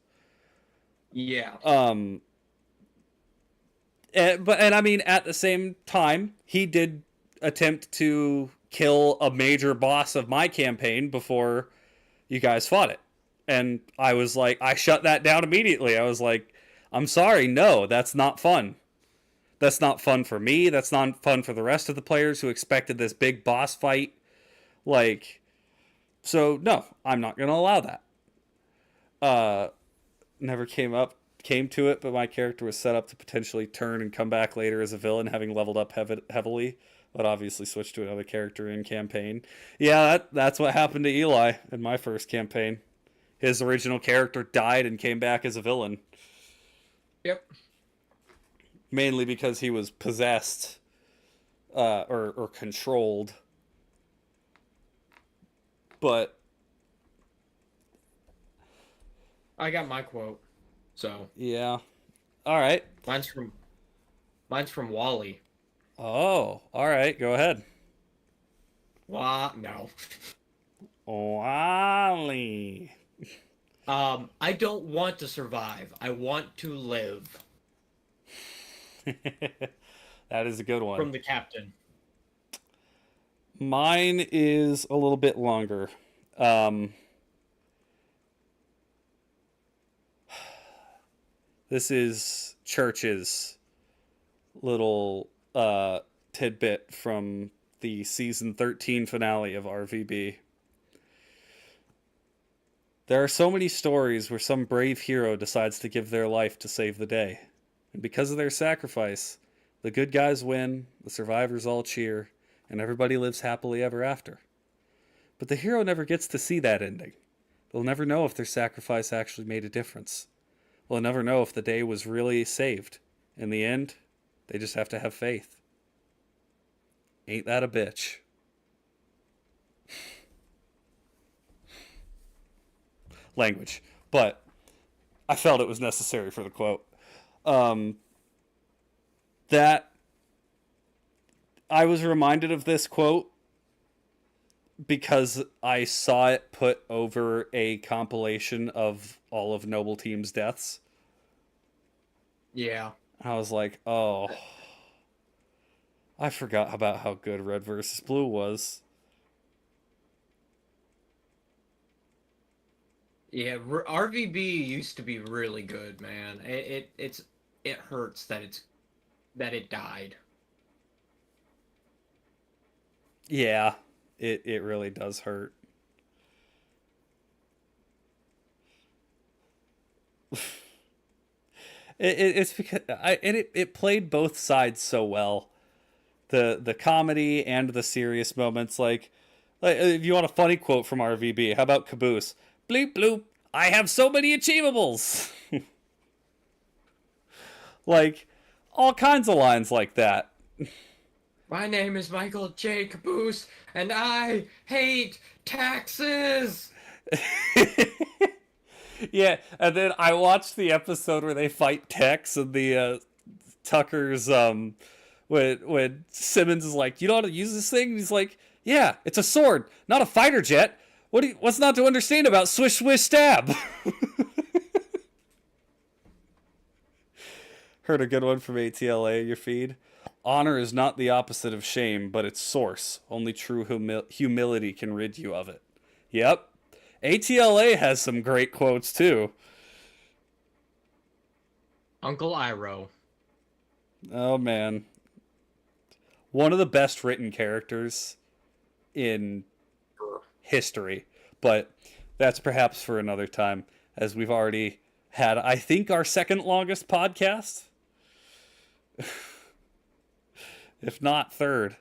Yeah. And I mean, at the same time, he did attempt to kill a major boss of my campaign before you guys fought it. And I was like, I shut that down immediately. I was like, I'm sorry, no, that's not fun. That's not fun for me. That's not fun for the rest of the players who expected this big boss fight. Like, so no, I'm not going to allow that. Never came to it, but my character was set up to potentially turn and come back later as a villain, having leveled up heavily, but obviously switched to another character in campaign. Yeah, that's what happened to Eli in my first campaign. His original character died and came back as a villain. Yep. Mainly because he was possessed, or controlled. But I got my quote. So yeah, all right. mine's from Wally. Oh, all right. Go ahead. No. Wally. I don't want to survive. I want to live. That is a good one. From the captain. Mine is a little bit longer. Um, this is Church's little tidbit from the season 13 finale of RVB. There are so many stories where some brave hero decides to give their life to save the day. And because of their sacrifice, the good guys win, the survivors all cheer, and everybody lives happily ever after. But the hero never gets to see that ending. They'll never know if their sacrifice actually made a difference. They'll never know if the day was really saved. In the end, they just have to have faith. Ain't that a bitch? Language. But I felt it was necessary for the quote. That I was reminded of this quote because I saw it put over a compilation of all of Noble Team's deaths. Yeah. I was like, oh, I forgot about how good Red versus Blue was. Yeah, RVB used to be really good, man. It hurts that it died. Yeah, it really does hurt. It's because it played both sides so well, the comedy and the serious moments. Like if you want a funny quote from RVB, how about Caboose? Bleep bloop. I have so many achievables. Like all kinds of lines like that. My name is Michael J. Caboose, and I hate taxes. Yeah, and then I watched the episode where they fight Tex and the Tucker's when Simmons is like, "You know how to use this thing?" And he's like, "Yeah, it's a sword, not a fighter jet. What's not to understand about swish swish stab?" Heard a good one from ATLA in your feed. Honor is not the opposite of shame, but its source. Only true humility can rid you of it. Yep. ATLA has some great quotes too. Uncle Iroh. Oh man. One of the best written characters in history. But that's perhaps for another time, as we've already had, I think, our second longest podcast. If not third.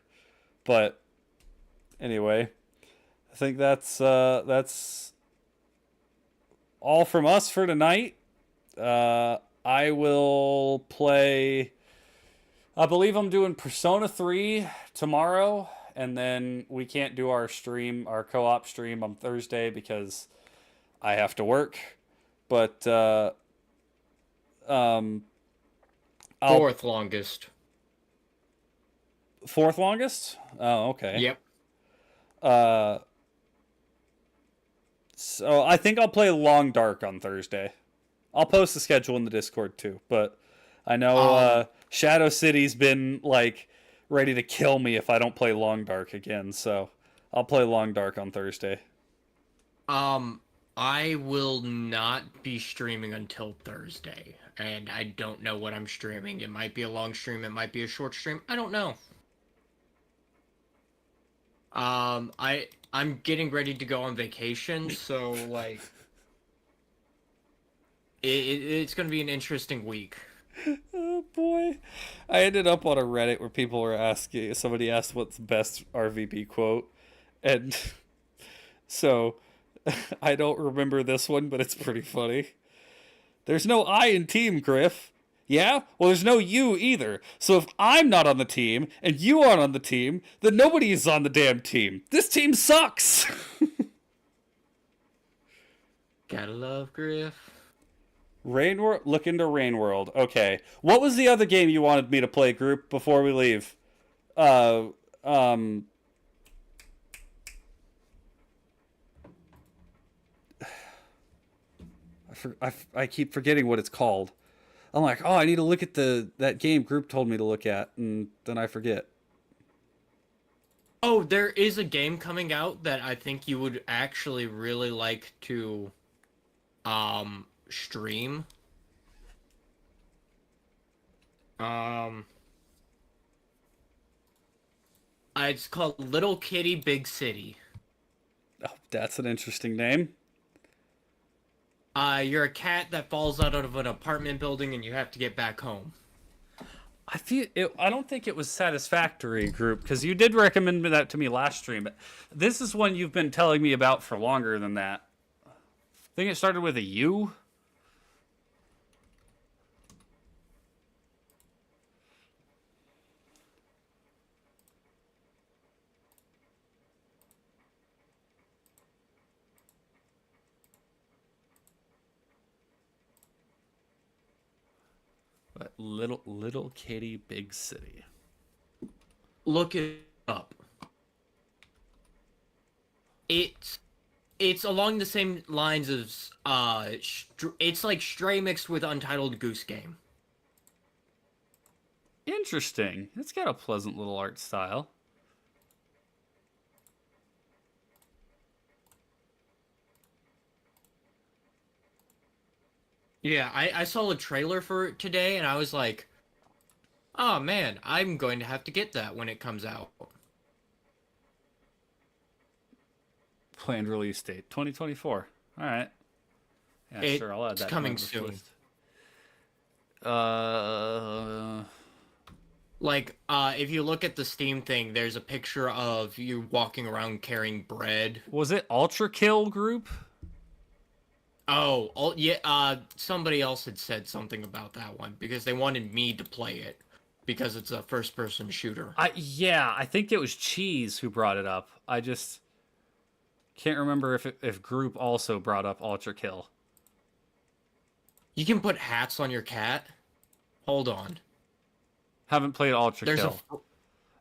But anyway, I think that's all from us for tonight. I will play. I believe I'm doing Persona 3 tomorrow, and then we can't do our co-op stream on Thursday because I have to work. But Fourth longest. Fourth longest? Oh, okay. Yep. So I think I'll play Long Dark on Thursday. I'll post the schedule in the Discord too, but I know Shadow City's been like ready to kill me if I don't play Long Dark again, so I'll play Long Dark on Thursday. I will not be streaming until Thursday, and I don't know what I'm streaming. It might be a long stream, it might be a short stream. I don't know. I'm getting ready to go on vacation, so like it's gonna be an interesting week. Oh boy. I ended up on a Reddit where people were asking, somebody asked what's the best RVB quote, and so I don't remember this one, but it's pretty funny. There's no I in team, Griff. Yeah? Well, there's no you either. So if I'm not on the team and you aren't on the team, then nobody is on the damn team. This team sucks. Gotta love Griff. Look into Rain World. Okay. What was the other game you wanted me to play, group, before we leave? I keep forgetting what it's called. I'm like, oh, I need to look at that game group told me to look at, and then I forget. Oh, there is a game coming out that I think you would actually really like to stream. Um it's called Little Kitty Big City. Oh, that's an interesting name. You're a cat that falls out of an apartment building and you have to get back home. I don't think it was Satisfactory Group because you did recommend that to me last stream. But this is one you've been telling me about for longer than that. I think it started with a U. But little kitty big city. Look it up. It's it's along the same lines as it's like Stray mixed with Untitled Goose Game. Interesting. It's got a pleasant little art style. Yeah, I saw a trailer for it today and I was like, oh man, I'm going to have to get that when it comes out. Planned release date 2024. All right. Yeah, sure. I'll add that. It's coming soon. Like, if you look at the Steam thing, there's a picture of you walking around carrying bread. Was it Ultra Kill Group? Oh, yeah, somebody else had said something about that one because they wanted me to play it because it's a first-person shooter. Yeah, I think it was Cheese who brought it up. I just can't remember if Group also brought up Ultra Kill. You can put hats on your cat. Hold on. Haven't played Ultra Kill.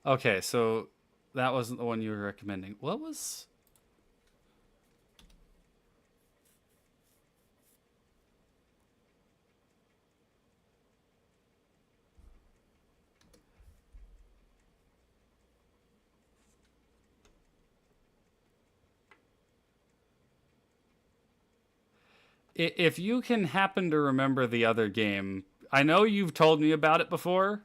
Okay, so that wasn't the one you were recommending. What was... If you can happen to remember the other game, I know you've told me about it before,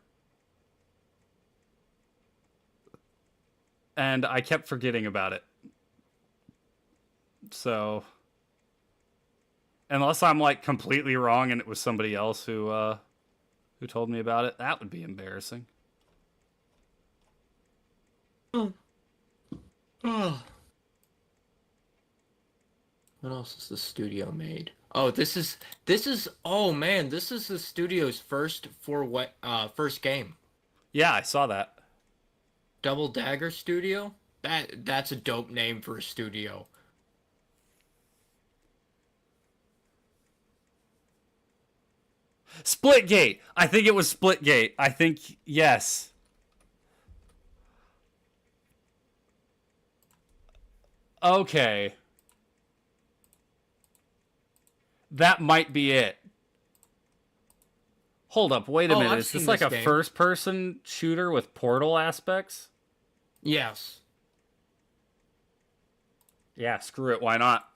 and I kept forgetting about it. So, unless I'm like completely wrong and it was somebody else who told me about it, that would be embarrassing. Oh. Oh. What else has the studio made? Oh, this is oh man, this is the studio's first first game. Yeah, I saw that. Double Dagger Studio? That's a dope name for a studio. Splitgate. I think it was Splitgate. I think yes. Okay. That might be it. Hold up, wait a minute. Is this like a first-person shooter with Portal aspects? Yes. Yeah, screw it. Why not?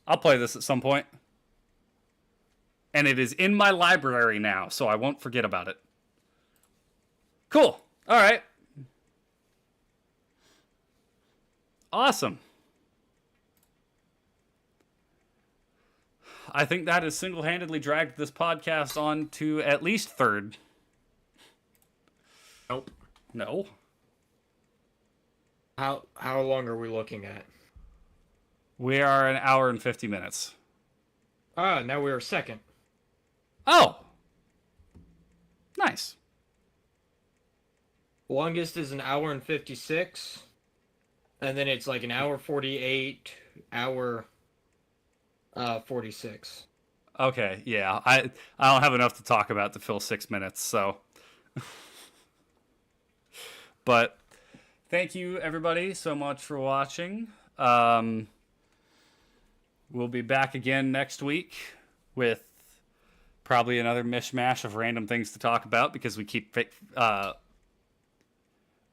I'll play this at some point. And it is in my library now, so I won't forget about it. Cool. All right. Awesome. I think that has single-handedly dragged this podcast on to at least third. Nope. No. How long are we looking at? We are an hour and 50 minutes. Ah, now we are second. Oh. Nice. Longest is an hour and 56. And then it's like an hour 48, hour 46. Okay, yeah. I don't have enough to talk about to fill 6 minutes, so. But thank you everybody so much for watching. We'll be back again next week with probably another mishmash of random things to talk about because we keep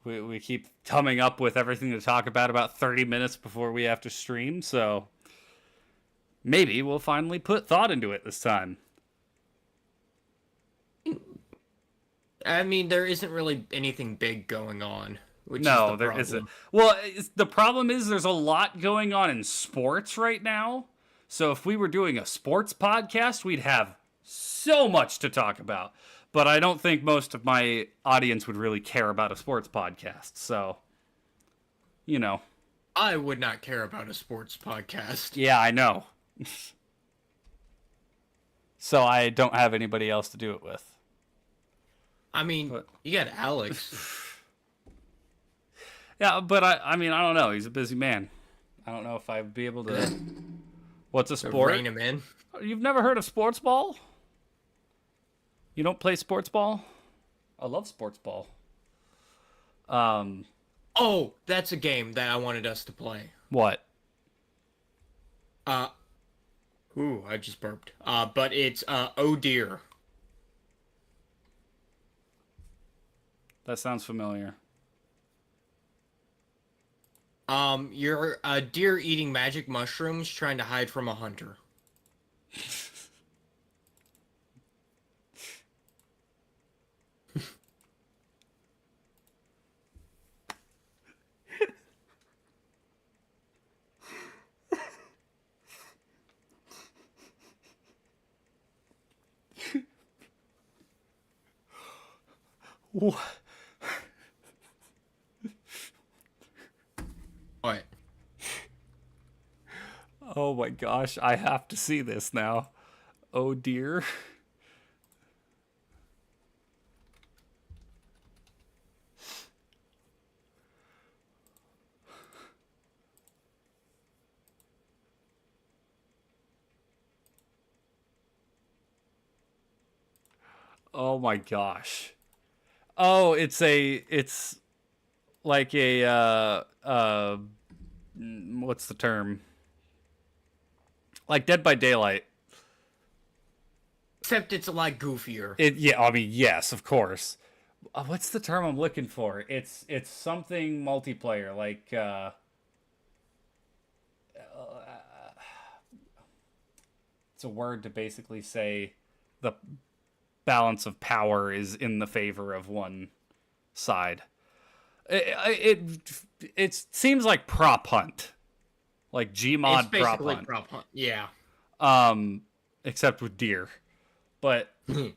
we keep coming up with everything to talk about 30 minutes before we have to stream, so maybe we'll finally put thought into it this time. I mean, there isn't really anything big going on, which is No, the there problem. isn't. Well, the problem is there's a lot going on in sports right now. So if we were doing a sports podcast, we'd have so much to talk about. But I don't think most of my audience would really care about a sports podcast. So, you know. I would not care about a sports podcast. Yeah, I know. So I don't have anybody else to do it with. I mean, you got Alex. Yeah, but I mean, I don't know. He's a busy man. I don't know if I'd be able to. What's a sport? Rein him in. You've never heard of sports ball? You don't play sports ball? I love sports ball. Oh, that's a game that I wanted us to play. What? Ooh, I just burped. But it's Oh Dear. That sounds familiar. You're a deer eating magic mushrooms trying to hide from a hunter. What? What? Oh my gosh, I have to see this now. Oh dear. Oh my gosh. Oh, it's like a what's the term? Like Dead by Daylight. Except it's a lot goofier. Yeah, I mean, yes, of course. What's the term I'm looking for? It's something multiplayer, like it's a word to basically say the balance of power is in the favor of one side. It seems like Prop Hunt, like Gmod Prop Hunt. Prop Hunt. Yeah. Except with deer. But Deer.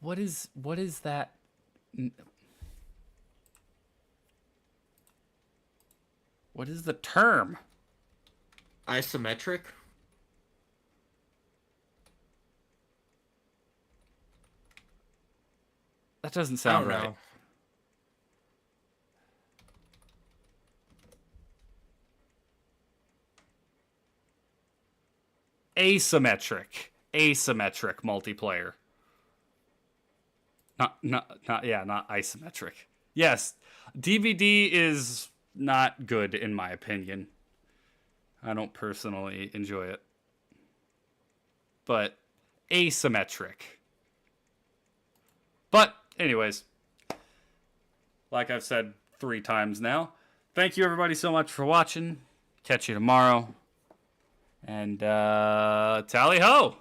what is that? What is the term? Isometric. That doesn't sound right. Know. Asymmetric multiplayer. Not isometric. Yes, DVD is not good in my opinion. I don't personally enjoy it. But asymmetric. But anyways, like I've said 3 times now, thank you everybody so much for watching. Catch you tomorrow. And tally ho!